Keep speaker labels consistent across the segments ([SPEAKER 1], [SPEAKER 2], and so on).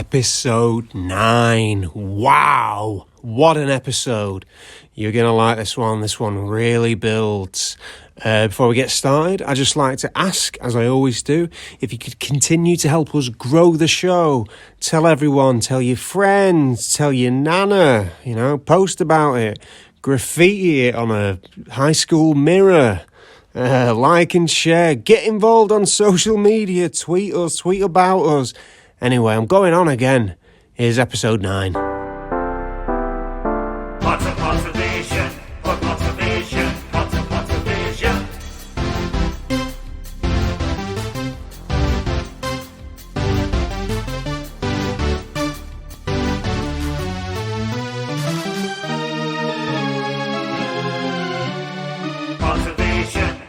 [SPEAKER 1] episode 9. Wow, what an episode. You're going to like this one. This one really builds. Before we get started, I'd just like to ask, as I always do, if you could continue to help us grow the show. Tell everyone, tell your friends, tell your nana, post about it. Graffiti it on a high school mirror. Like and share. Get involved on social media. Tweet us, tweet about us. Anyway, I'm going on again. Here's episode 9.
[SPEAKER 2] Pottervision, Pottervision, Pottervision. Pottervision.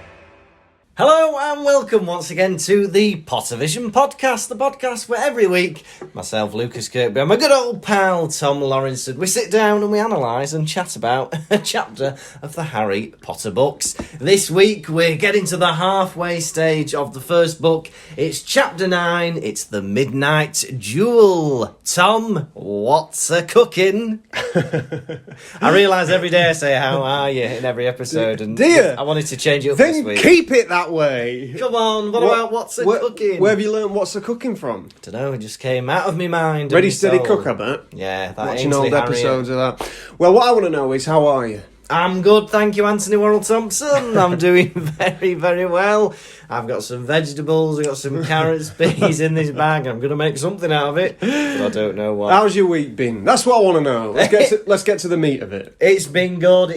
[SPEAKER 3] Hello and welcome once again to the Pottervision podcast, the podcast where every week, myself, Lukas, Kirkby, and my good old pal, Tom Lawrence, we sit down and we analyse and chat about a chapter of the Harry Potter books. This week, we're getting to the halfway stage of the first book. It's chapter 9, it's the Midnight Duel. Tom, what's a cooking? I realise every day I say, how are you, in every episode, and
[SPEAKER 1] Dear,
[SPEAKER 3] I wanted to change it up
[SPEAKER 1] then
[SPEAKER 3] this week.
[SPEAKER 1] keep it that way.
[SPEAKER 3] Come on, what about what's a cooking?
[SPEAKER 1] Where have you learned what's a cooking from?
[SPEAKER 3] I don't know, it just came out of my mind.
[SPEAKER 1] Ready, steady, cook, I bet.
[SPEAKER 3] Yeah, that
[SPEAKER 1] Watching
[SPEAKER 3] Ainsley
[SPEAKER 1] old
[SPEAKER 3] Harriet.
[SPEAKER 1] episodes of that. Well, what I want to know is, how are you?
[SPEAKER 3] I'm good, thank you, Anthony Worrell Thompson. I'm doing very, very well. I've got some vegetables, I've got some carrots, peas in this bag. I'm going to make something out of it, but I don't know what.
[SPEAKER 1] How's your week been? That's what I want to know. Let's get to the meat of it.
[SPEAKER 3] It's been good.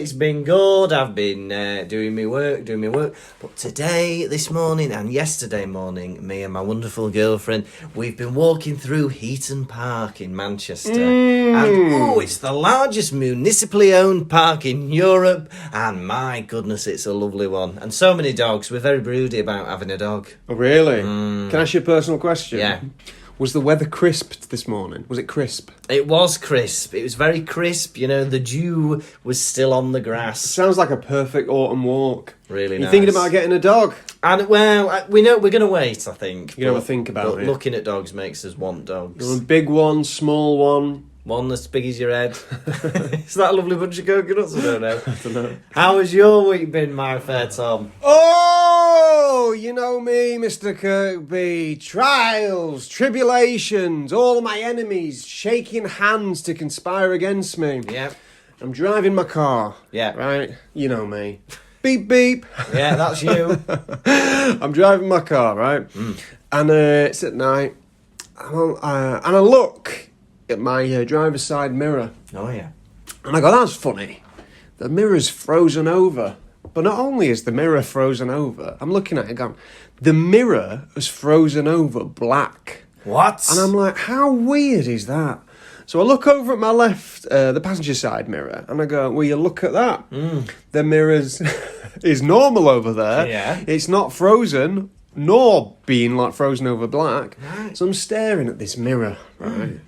[SPEAKER 3] I've been doing my work. But today, this morning, and yesterday morning, me and my wonderful girlfriend, we've been walking through Heaton Park in Manchester. And, it's the largest municipally owned park in Europe. And my goodness, it's a lovely one. And so many dogs. We're very broody about having a dog.
[SPEAKER 1] Oh, really? Can I ask you a personal question?
[SPEAKER 3] Yeah.
[SPEAKER 1] Was the weather crisp this morning? Was it crisp?
[SPEAKER 3] It was crisp. It was very crisp. The dew was still on the grass.
[SPEAKER 1] Sounds like a perfect autumn walk.
[SPEAKER 3] Really
[SPEAKER 1] You're
[SPEAKER 3] nice.
[SPEAKER 1] thinking about getting a dog?
[SPEAKER 3] And, well, we know we're going to wait, I think.
[SPEAKER 1] You're going to think about
[SPEAKER 3] but
[SPEAKER 1] it.
[SPEAKER 3] Looking at dogs makes us want dogs.
[SPEAKER 1] A big one, small one.
[SPEAKER 3] One as big as your head. Is that a lovely bunch of coconuts? I don't know.
[SPEAKER 1] I don't know.
[SPEAKER 3] How has your week been, my fair Tom?
[SPEAKER 1] Oh, you know me, Mr. Kirkby. Trials, tribulations, all my enemies shaking hands to conspire against me.
[SPEAKER 3] Yeah.
[SPEAKER 1] I'm driving my car.
[SPEAKER 3] Yeah.
[SPEAKER 1] Right? You know me. Beep, beep.
[SPEAKER 3] Yeah, that's you.
[SPEAKER 1] I'm driving my car, right? And it's at night. And I look at my driver's side mirror.
[SPEAKER 3] Oh, yeah.
[SPEAKER 1] And I go, that's funny. The mirror's frozen over. But not only is the mirror frozen over, I'm looking at it going, the mirror has frozen over black.
[SPEAKER 3] What?
[SPEAKER 1] And I'm like, how weird is that? So I look over at my left, the passenger side mirror, and I go, well, you look at that. The mirror's is normal over there.
[SPEAKER 3] Yeah.
[SPEAKER 1] It's not frozen, nor being like frozen over black.
[SPEAKER 3] Right.
[SPEAKER 1] So I'm staring at this mirror, right?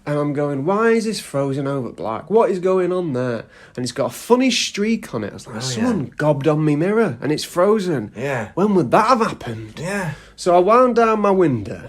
[SPEAKER 1] And I'm going, why is this frozen over black? What is going on there? And it's got a funny streak on it. I was like, someone gobbed on me mirror and it's frozen.
[SPEAKER 3] Yeah.
[SPEAKER 1] When would that have happened?
[SPEAKER 3] Yeah.
[SPEAKER 1] So I wound down my window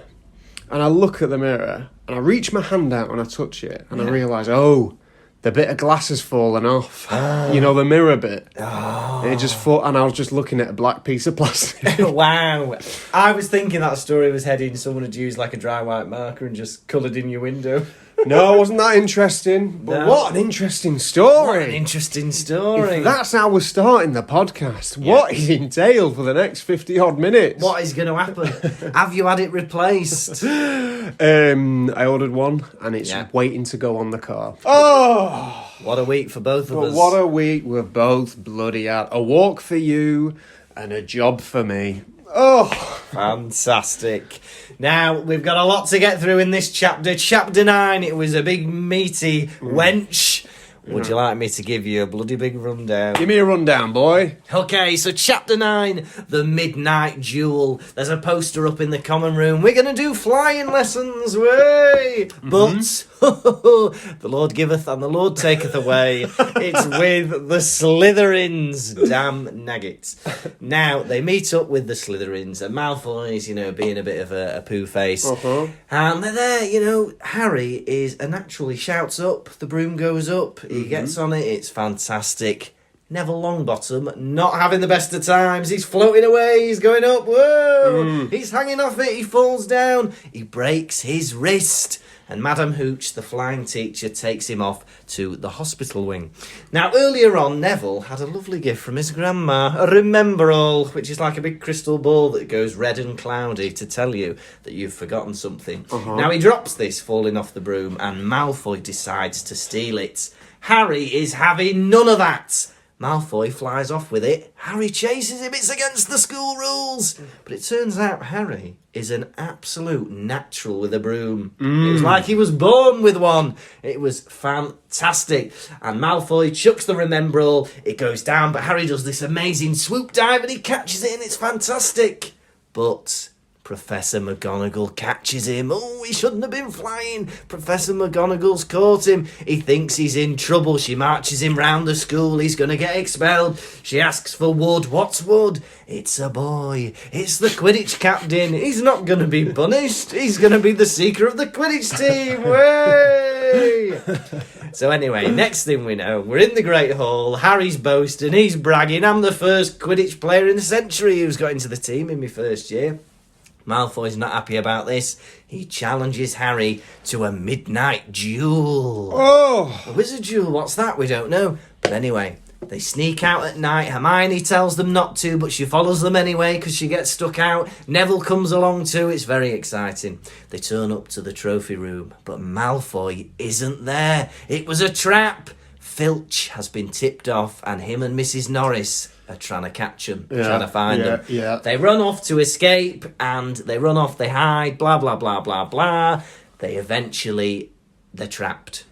[SPEAKER 1] and I look at the mirror and I reach my hand out and I touch it and I realise, the bit of glass has fallen off. The mirror bit. And it just and I was just looking at a black piece of plastic.
[SPEAKER 3] Wow. I was thinking that story was heading someone had used like a dry white marker and just coloured in your window.
[SPEAKER 1] No, wasn't that interesting? But
[SPEAKER 3] No.
[SPEAKER 1] what an interesting story.
[SPEAKER 3] What an interesting story.
[SPEAKER 1] If that's how we're starting the podcast, what is entailed for the next 50-odd minutes?
[SPEAKER 3] What is going to happen? Have you had it replaced?
[SPEAKER 1] I ordered one, and it's
[SPEAKER 3] Yeah.
[SPEAKER 1] waiting to go on the car. Oh!
[SPEAKER 3] What a week for both of
[SPEAKER 1] But
[SPEAKER 3] us.
[SPEAKER 1] what a week we're both bloody at. A walk for you, and a job for me. Oh!
[SPEAKER 3] Fantastic. Now, we've got a lot to get through in this chapter. Chapter 9, it was a big meaty wench. Would you like me to give you a bloody big rundown?
[SPEAKER 1] Give me a rundown, boy.
[SPEAKER 3] Okay, so chapter 9, the Midnight Duel. There's a poster up in the common room. We're going to do flying lessons, way! But The Lord giveth and the Lord taketh away. It's with the Slytherins. Damn nuggets. Now, they meet up with the Slytherins, and Malfoy's, being a bit of a poo face. And they're there, Harry is a natural. He shouts up, the broom goes up, he gets on it, it's fantastic. Neville Longbottom, not having the best of times. He's floating away. He's going up. Whoa! He's hanging off it. He falls down. He breaks his wrist. And Madame Hooch, the flying teacher, takes him off to the hospital wing. Now, earlier on, Neville had a lovely gift from his grandma, a remember-all, which is like a big crystal ball that goes red and cloudy to tell you that you've forgotten something. Now, he drops this, falling off the broom, and Malfoy decides to steal it. Harry is having none of that. Malfoy flies off with it. Harry chases him. It's against the school rules. But it turns out Harry is an absolute natural with a broom. It was like he was born with one. It was fantastic. And Malfoy chucks the remember-all. It goes down, but Harry does this amazing swoop dive and he catches it and it's fantastic. But Professor McGonagall catches him. Oh, he shouldn't have been flying. Professor McGonagall's caught him. He thinks he's in trouble. She marches him round the school. He's going to get expelled. She asks for Wood. What's Wood? It's a boy. It's the Quidditch captain. He's not going to be punished. He's going to be the seeker of the Quidditch team. Way! So anyway, next thing we know, we're in the Great Hall. Harry's boasting. He's bragging. I'm the first Quidditch player in the century who's got into the team in my first year. Malfoy's not happy about this. He challenges Harry to a midnight duel.
[SPEAKER 1] Oh!
[SPEAKER 3] A wizard duel, what's that? We don't know. But anyway, they sneak out at night. Hermione tells them not to, but she follows them anyway because she gets stuck out. Neville comes along too. It's very exciting. They turn up to the trophy room, but Malfoy isn't there. It was a trap. Filch has been tipped off, and him and Mrs. Norris are trying to catch him, trying to find them.
[SPEAKER 1] Yeah.
[SPEAKER 3] They run off to escape, and they run off, they hide, blah, blah, blah, blah, blah. They're trapped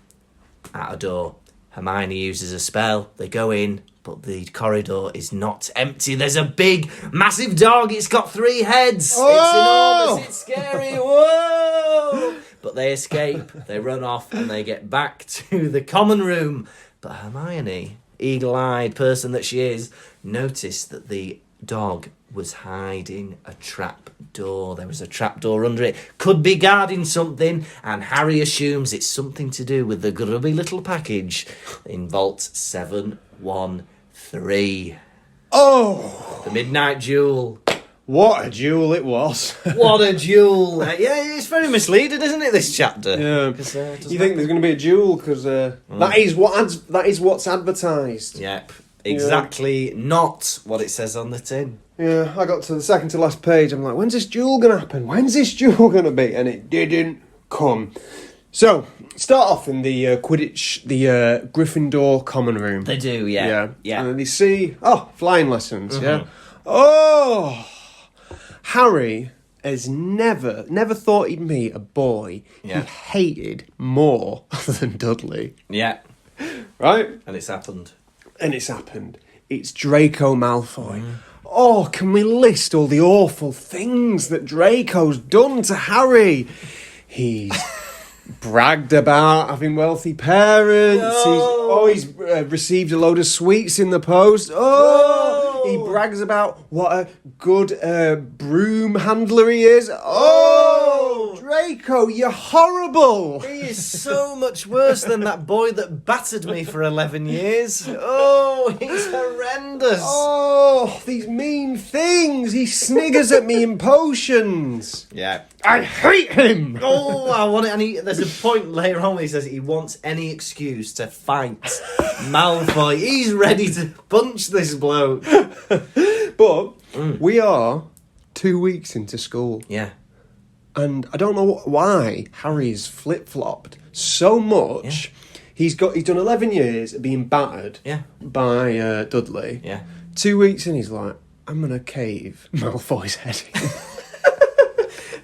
[SPEAKER 3] at a door. Hermione uses a spell, they go in, but the corridor is not empty. There's a big, massive dog, it's got 3 heads.
[SPEAKER 1] Oh!
[SPEAKER 3] It's enormous, it's scary, whoa! But they escape, they run off, and they get back to the common room. But Hermione, eagle-eyed person that she is, noticed that the dog was hiding a trap door. There was a trap door under it. Could be guarding something, and Harry assumes it's something to do with the grubby little package in Vault 713.
[SPEAKER 1] Oh!
[SPEAKER 3] The midnight duel.
[SPEAKER 1] What a duel it was.
[SPEAKER 3] What a duel. Yeah, it's very misleading, isn't it, this chapter?
[SPEAKER 1] Yeah. You think there's going to be a duel because that is what's advertised.
[SPEAKER 3] Yep. Exactly not what it says on the tin.
[SPEAKER 1] Yeah, I got to the second to last page. I'm like, when's this duel going to happen? When's this duel going to be? And it didn't come. So, start off in the Quidditch, the Gryffindor common room.
[SPEAKER 3] They do, yeah.
[SPEAKER 1] And then they see, flying lessons, yeah. Oh! Harry has never thought he'd meet a boy he hated more than Dudley.
[SPEAKER 3] Yeah.
[SPEAKER 1] Right?
[SPEAKER 3] And it's happened.
[SPEAKER 1] It's Draco Malfoy. Oh, can we list all the awful things that Draco's done to Harry? He's bragged about having wealthy parents. He's received a load of sweets in the post. He brags about what a good broom handler he is. Draco, you're horrible.
[SPEAKER 3] He is so much worse than that boy that battered me for 11 years. Oh, he's horrendous.
[SPEAKER 1] Oh, these mean things. He sniggers at me in potions.
[SPEAKER 3] Yeah.
[SPEAKER 1] I hate him.
[SPEAKER 3] Oh, I want it. And there's a point later on where he says he wants any excuse to fight Malfoy. He's ready to punch this bloke.
[SPEAKER 1] But we are 2 weeks into school.
[SPEAKER 3] Yeah.
[SPEAKER 1] And I don't know why Harry's flip-flopped so much. Yeah. He's done 11 years of being battered by Dudley.
[SPEAKER 3] Yeah.
[SPEAKER 1] 2 weeks in, he's like, I'm going to cave Malfoy's head in.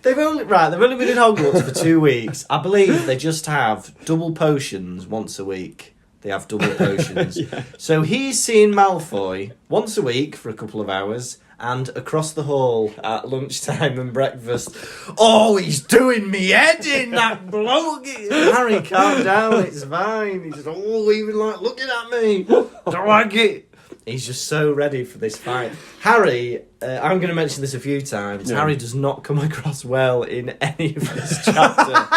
[SPEAKER 3] They've only been in Hogwarts for 2 weeks. I believe they just have double potions once a week. They have double potions. So he's seeing Malfoy once a week for a couple of hours, And across the hall at lunchtime and breakfast, oh, he's doing me head in, that bloke. Harry, calm down, it's fine. He's all even like looking at me. Don't like it. He's just so ready for this fight. Harry, I'm going to mention this a few times. Yeah. Harry does not come across well in any of this chapter.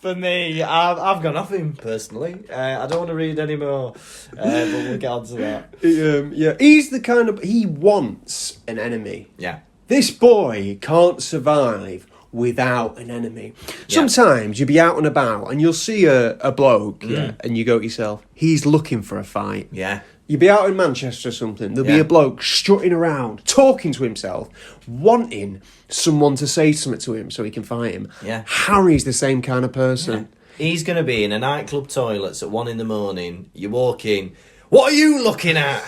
[SPEAKER 3] For me, I've gone off him personally. I don't want to read any more, but we'll get on to that.
[SPEAKER 1] Yeah, he's the kind of... He wants an enemy.
[SPEAKER 3] Yeah.
[SPEAKER 1] This boy can't survive without an enemy. Sometimes you'll be out and about and you'll see a bloke and you go to yourself, he's looking for a fight.
[SPEAKER 3] Yeah.
[SPEAKER 1] You'll be out in Manchester or something, there'll be a bloke strutting around, talking to himself, wanting someone to say something to him so he can fight him.
[SPEAKER 3] Yeah.
[SPEAKER 1] Harry's the same kind of person.
[SPEAKER 3] Yeah. He's going to be in a nightclub toilets at 1 a.m. You walk in, what are you looking at?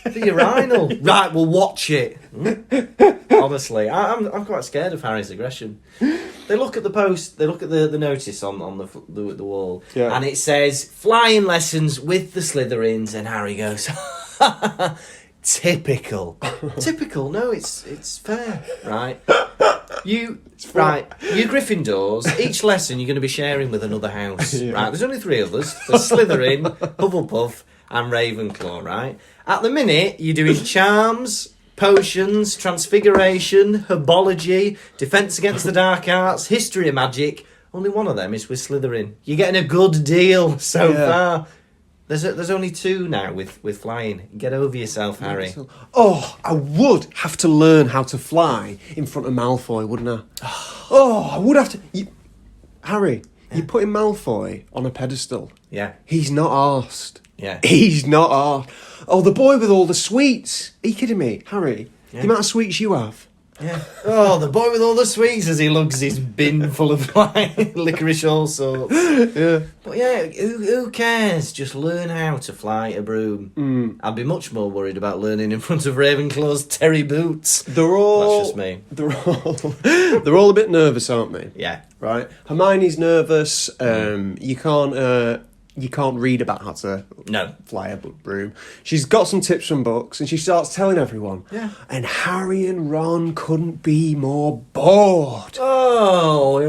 [SPEAKER 3] The urinal. Right, we'll watch it. Honestly, I'm quite scared of Harry's aggression. They look at the post, they look at the notice on the wall, and it says, flying lessons with the Slytherins, and Harry goes, typical. Typical, no, it's fair, right? You Gryffindors, each lesson you're going to be sharing with another house, right? There's only 3 others. There's Slytherin, Hufflepuff, and Ravenclaw, right? At the minute, you're doing charms, potions, transfiguration, herbology, defence against the dark arts, history of magic. Only one of them is with Slytherin. You're getting a good deal so far. There's only 2 now with flying. Get over yourself, Harry.
[SPEAKER 1] Oh, I would have to learn how to fly in front of Malfoy, wouldn't I? Oh, I would have to... Harry, you're putting Malfoy on a pedestal.
[SPEAKER 3] Yeah.
[SPEAKER 1] He's not arsed.
[SPEAKER 3] Yeah.
[SPEAKER 1] He's not arsed. Oh, the boy with all the sweets. Are you kidding me? Harry, the amount of sweets you have.
[SPEAKER 3] Yeah. Oh, the boy with all the sweets as he lugs his bin full of licorice all sorts.
[SPEAKER 1] Yeah.
[SPEAKER 3] But yeah, who cares? Just learn how to fly a broom. I'd be much more worried about learning in front of Ravenclaw's Terry boots.
[SPEAKER 1] They're all...
[SPEAKER 3] That's just me.
[SPEAKER 1] They're all a bit nervous, aren't they?
[SPEAKER 3] Yeah.
[SPEAKER 1] Right? Hermione's nervous. You can't read about how to fly a broom. She's got some tips from books and she starts telling everyone. Yeah. And Harry and Ron couldn't be more bored.
[SPEAKER 3] Oh.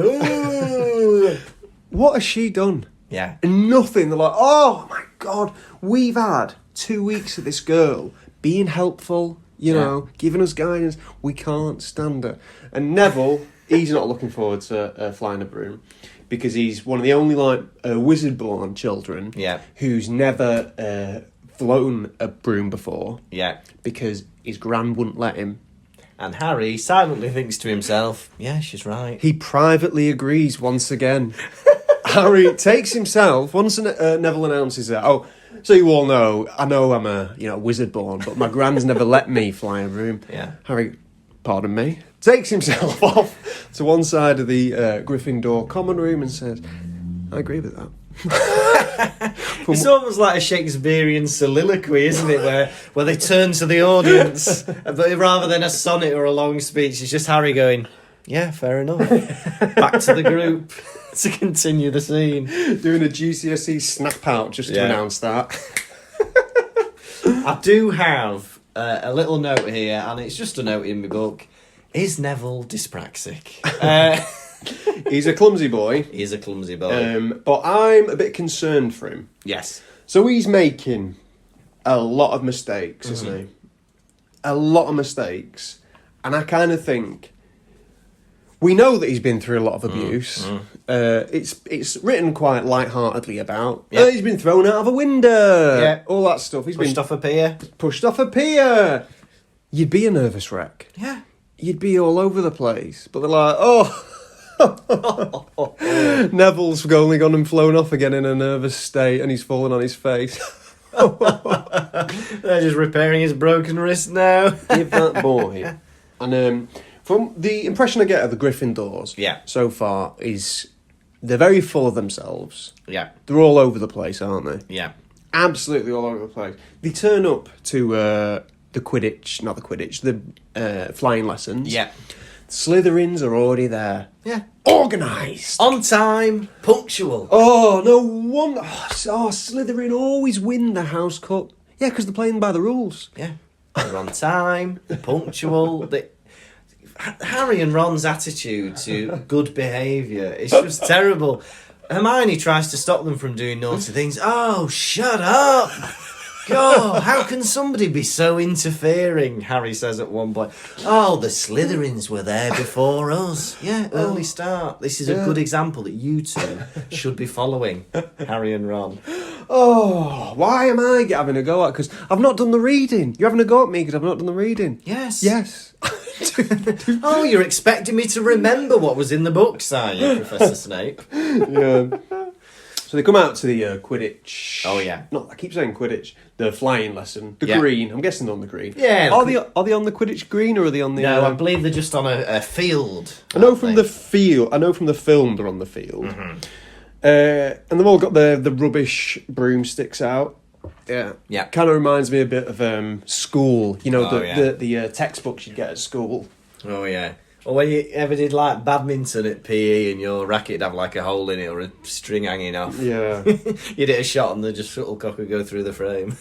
[SPEAKER 1] What has she done?
[SPEAKER 3] Yeah.
[SPEAKER 1] Nothing. They're like, oh my God, we've had 2 weeks of this girl being helpful, you know, giving us guidance. We can't stand her. And Neville, he's not looking forward to flying a broom. Because he's one of the only wizard-born children who's never flown a broom before. Yeah. Because his gran wouldn't let him.
[SPEAKER 3] And Harry silently thinks to himself, yeah, she's right.
[SPEAKER 1] He privately agrees once again. Harry takes himself, once Neville announces that, oh, so you all know, I know I'm a wizard-born, but my gran's never let me fly a broom. Yeah. Harry, pardon me, takes himself off to one side of the Gryffindor common room and says, I agree with that.
[SPEAKER 3] It's almost like a Shakespearean soliloquy, isn't it, where they turn to the audience, but rather than a sonnet or a long speech, it's just Harry going, yeah, fair enough. Back to the group to continue the scene.
[SPEAKER 1] Doing a GCSE snap out just to announce that.
[SPEAKER 3] I do have a little note here, and it's just a note in my book. Is Neville dyspraxic?
[SPEAKER 1] He's a clumsy boy.
[SPEAKER 3] He is a clumsy boy.
[SPEAKER 1] But I'm a bit concerned for him.
[SPEAKER 3] Yes.
[SPEAKER 1] So he's making a lot of mistakes, isn't he? A lot of mistakes. And I kind of think... We know that he's been through a lot of abuse. It's written quite lightheartedly about. Yeah. He's been thrown out of a window. Yeah. All that stuff. He's
[SPEAKER 3] pushed off a pier.
[SPEAKER 1] Pushed off a pier. You'd be a nervous wreck.
[SPEAKER 3] Yeah.
[SPEAKER 1] You'd be all over the place. But they're like, oh... Neville's only gone and flown off again in a nervous state and he's fallen on his face.
[SPEAKER 3] They're just repairing his broken wrist now.
[SPEAKER 1] Give that boy. And from the impression I get of the Gryffindors so far is they're very full of themselves. Yeah. They're all over the place, aren't they? Yeah. Absolutely all over the place. They turn up to the flying lessons. Yeah. Slytherins are already there. Yeah. Organised.
[SPEAKER 3] On time. Punctual.
[SPEAKER 1] Oh, no wonder. Oh, Slytherin always win the House Cup. Yeah, because they're playing by the rules.
[SPEAKER 3] Yeah. they're on time, they're punctual. Harry and Ron's attitude to good behaviour is just terrible. Hermione tries to stop them from doing naughty things. Oh, shut up! God, how can somebody be so interfering? Harry says at one point. Oh, the Slytherins were there before us. Yeah, early start. This is a good example that you two should be following, Harry and Ron.
[SPEAKER 1] Oh, why am I having a go at? Because I've not done the reading. You're having a go at me because I've not done the reading.
[SPEAKER 3] Yes.
[SPEAKER 1] Yes.
[SPEAKER 3] Oh, you're expecting me to remember what was in the books, are you, Professor Snape?
[SPEAKER 1] Yeah. So they come out to the Quidditch.
[SPEAKER 3] Oh, yeah.
[SPEAKER 1] No, I keep saying Quidditch. The flying lesson. The
[SPEAKER 3] Yeah.
[SPEAKER 1] green. I'm guessing they're on the green.
[SPEAKER 3] Yeah.
[SPEAKER 1] Are they on the Quidditch green or are they on the...
[SPEAKER 3] No, I believe they're just on a field.
[SPEAKER 1] I know
[SPEAKER 3] aren't
[SPEAKER 1] from
[SPEAKER 3] they?
[SPEAKER 1] the field. I know from the film they're on the field.
[SPEAKER 3] Mm-hmm.
[SPEAKER 1] And they've all got the rubbish broomsticks out. Yeah.
[SPEAKER 3] Yeah.
[SPEAKER 1] Kind of reminds me a bit of school. You know,
[SPEAKER 3] Oh, yeah.
[SPEAKER 1] the textbooks you'd get at school.
[SPEAKER 3] Oh, yeah. Or when you ever did like badminton at PE and your racket have like a hole in it or a string hanging off.
[SPEAKER 1] Yeah.
[SPEAKER 3] You'd hit a shot and the just shuttlecock would go through the frame.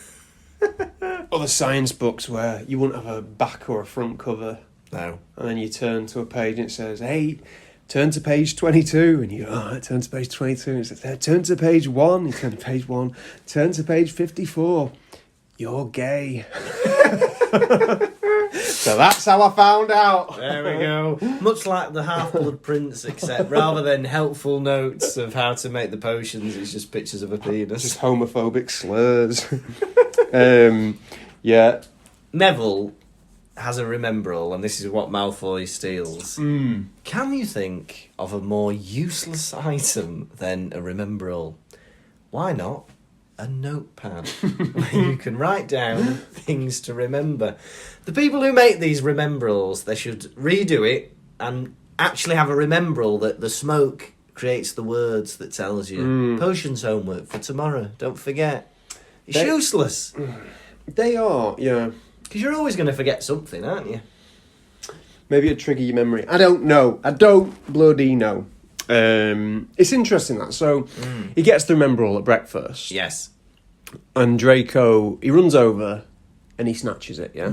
[SPEAKER 1] Or the science books where you wouldn't have a back or a front cover.
[SPEAKER 3] No.
[SPEAKER 1] And then you turn to a page and it says, hey, turn to page 22. And you go, all right, turn to page 22. And it says, turn to page 1. You turn to page 1. Turn to page 54. You're gay. So that's how I found out.
[SPEAKER 3] There we go. Much like the Half-Blood Prince, except rather than helpful notes of how to make the potions, it's just pictures of a penis.
[SPEAKER 1] Just homophobic slurs. Yeah.
[SPEAKER 3] Neville has a remembrall, and this is what Malfoy steals. Can you think of a more useless item than a remembrall? Why not a notepad where you can write down things to remember? The people who make these remembralls, they should redo it and actually have a remembrall that the smoke creates the words that tells you. Potions homework for tomorrow, don't forget. It's useless.
[SPEAKER 1] They are, yeah.
[SPEAKER 3] Because you're always going to forget something, aren't you?
[SPEAKER 1] Maybe it'll trigger your memory. I don't know. I don't bloody know. It's interesting that. So he gets the remembrall at breakfast.
[SPEAKER 3] Yes.
[SPEAKER 1] And Draco, he runs over and he snatches it, yeah?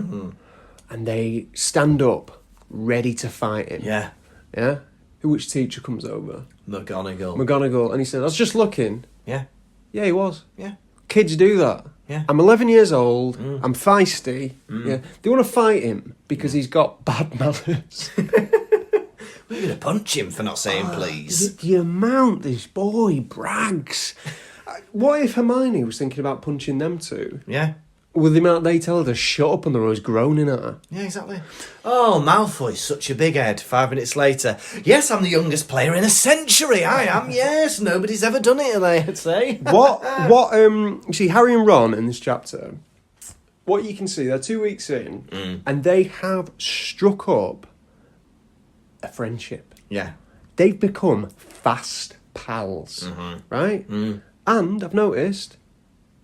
[SPEAKER 1] And they stand up, ready to fight him.
[SPEAKER 3] Yeah.
[SPEAKER 1] Yeah? Which teacher comes over?
[SPEAKER 3] McGonagall.
[SPEAKER 1] And he says, I was just looking.
[SPEAKER 3] Yeah.
[SPEAKER 1] Yeah, he was.
[SPEAKER 3] Yeah.
[SPEAKER 1] Kids do that.
[SPEAKER 3] Yeah.
[SPEAKER 1] I'm 11 years old. I'm feisty. Yeah. They want to fight him because he's got bad manners.
[SPEAKER 3] We're going to punch him for not saying please.
[SPEAKER 1] The amount this boy brags. What if Hermione was thinking about punching them too?
[SPEAKER 3] Yeah.
[SPEAKER 1] With the amount they tell her to shut up and they're always groaning at her.
[SPEAKER 3] Yeah, exactly. Oh, Malfoy's such a big head. 5 minutes later. Yes, I'm the youngest player in a century. I am, yes. Nobody's ever done it, I'd say.
[SPEAKER 1] You see, Harry and Ron in this chapter, what you can see, they're 2 weeks in, and they have struck up a friendship.
[SPEAKER 3] Yeah.
[SPEAKER 1] They've become fast pals, right? And I've noticed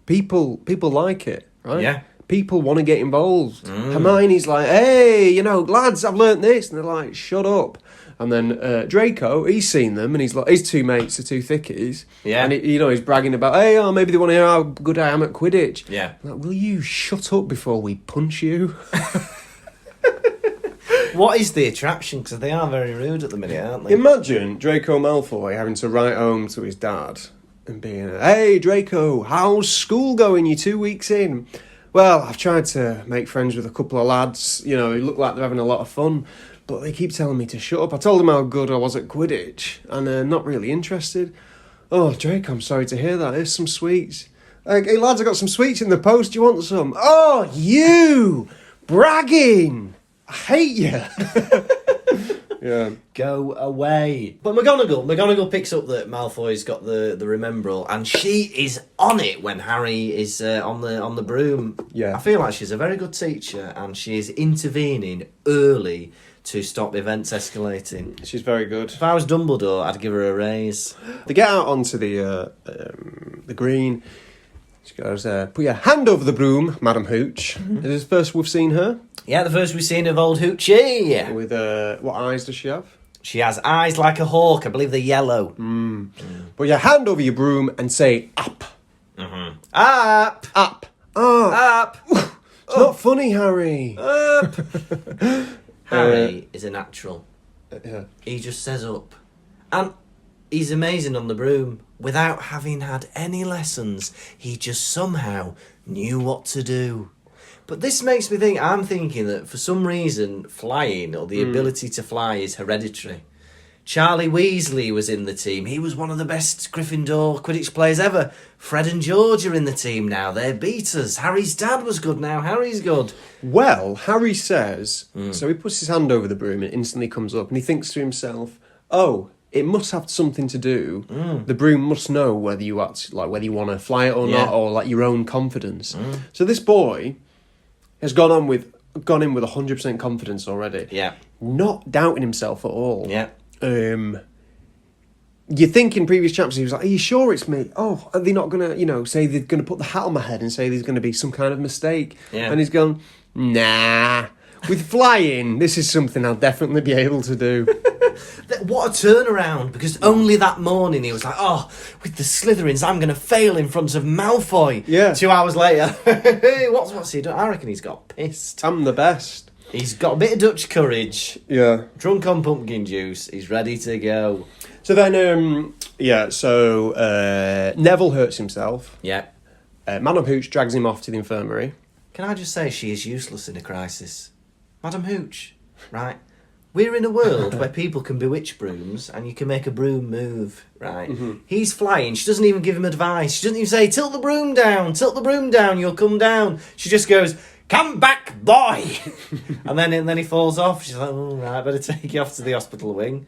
[SPEAKER 1] people like it, right?
[SPEAKER 3] Yeah.
[SPEAKER 1] People want to get involved. Hermione's like, hey, lads, I've learnt this. And they're like, shut up. And then Draco, he's seen them, and he's like, his two mates are two thickies. Yeah. And, he's bragging about, hey, maybe they want to hear how good I am at Quidditch.
[SPEAKER 3] Yeah.
[SPEAKER 1] I'm like, will you shut up before we punch you?
[SPEAKER 3] What is the attraction? Because they are very rude at the minute, aren't they?
[SPEAKER 1] Imagine Draco Malfoy having to write home to his dad and being, hey, Draco, how's school going? You're 2 weeks in. Well, I've tried to make friends with a couple of lads, who look like they're having a lot of fun, but they keep telling me to shut up. I told them how good I was at Quidditch, and they're not really interested. Oh, Draco, I'm sorry to hear that. Here's some sweets. Hey, lads, I got some sweets in the post. Do you want some? Oh, you! Bragging! I hate you! Yeah.
[SPEAKER 3] Go away. But McGonagall picks up that Malfoy's got the remembrall, and she is on it when Harry is on the broom.
[SPEAKER 1] Yeah.
[SPEAKER 3] I feel like she's a very good teacher, and she is intervening early to stop events escalating.
[SPEAKER 1] She's very good.
[SPEAKER 3] If I was Dumbledore, I'd give her a raise.
[SPEAKER 1] They get out onto the green. She goes, put your hand over the broom, Madam Hooch. Is this the first we've seen her?
[SPEAKER 3] Yeah, the first we've seen of old Hoochie.
[SPEAKER 1] With, what eyes does she have?
[SPEAKER 3] She has eyes like a hawk. I believe they're yellow.
[SPEAKER 1] Put your hand over your broom and say, up.
[SPEAKER 3] Up!
[SPEAKER 1] Up. Oh.
[SPEAKER 3] Up!
[SPEAKER 1] It's not funny, Harry.
[SPEAKER 3] Harry is a natural.
[SPEAKER 1] Yeah.
[SPEAKER 3] He just says up. And he's amazing on the broom. Without having had any lessons, he just somehow knew what to do. But this makes me think, I'm thinking that for some reason, flying or the ability to fly is hereditary. Charlie Weasley was in the team. He was one of the best Gryffindor Quidditch players ever. Fred and George are in the team now. They're beaters. Harry's dad was good now. Harry's good.
[SPEAKER 1] Well, Harry says, so he puts his hand over the broom and it instantly comes up and he thinks to himself, oh, it must have something to do. The broom must know whether you whether you want to fly it or not, or like your own confidence. So this boy has gone in with 100% confidence already.
[SPEAKER 3] Yeah.
[SPEAKER 1] Not doubting himself at all.
[SPEAKER 3] Yeah.
[SPEAKER 1] You think in previous chapters he was like, are you sure it's me? Oh, are they not going to, say they're going to put the hat on my head and say there's going to be some kind of mistake?
[SPEAKER 3] Yeah.
[SPEAKER 1] And he's gone, nah. With flying, this is something I'll definitely be able to do.
[SPEAKER 3] What a turnaround, because only that morning he was like, oh, with the Slytherins, I'm going to fail in front of Malfoy.
[SPEAKER 1] Yeah.
[SPEAKER 3] 2 hours later, what's he done? I reckon he's got pissed.
[SPEAKER 1] I'm the best.
[SPEAKER 3] He's got a bit of Dutch courage,
[SPEAKER 1] Yeah.
[SPEAKER 3] drunk on pumpkin juice, he's ready to go.
[SPEAKER 1] So then, Neville hurts himself.
[SPEAKER 3] Yeah.
[SPEAKER 1] Madam Hooch drags him off to the infirmary.
[SPEAKER 3] Can I just say she is useless in a crisis? Madam Hooch, right? We're in a world where people can bewitch brooms and you can make a broom move, right? He's flying. She doesn't even give him advice. She doesn't even say, tilt the broom down, you'll come down. She just goes, come back, boy! and then he falls off. She's like, oh, right, better take you off to the hospital wing.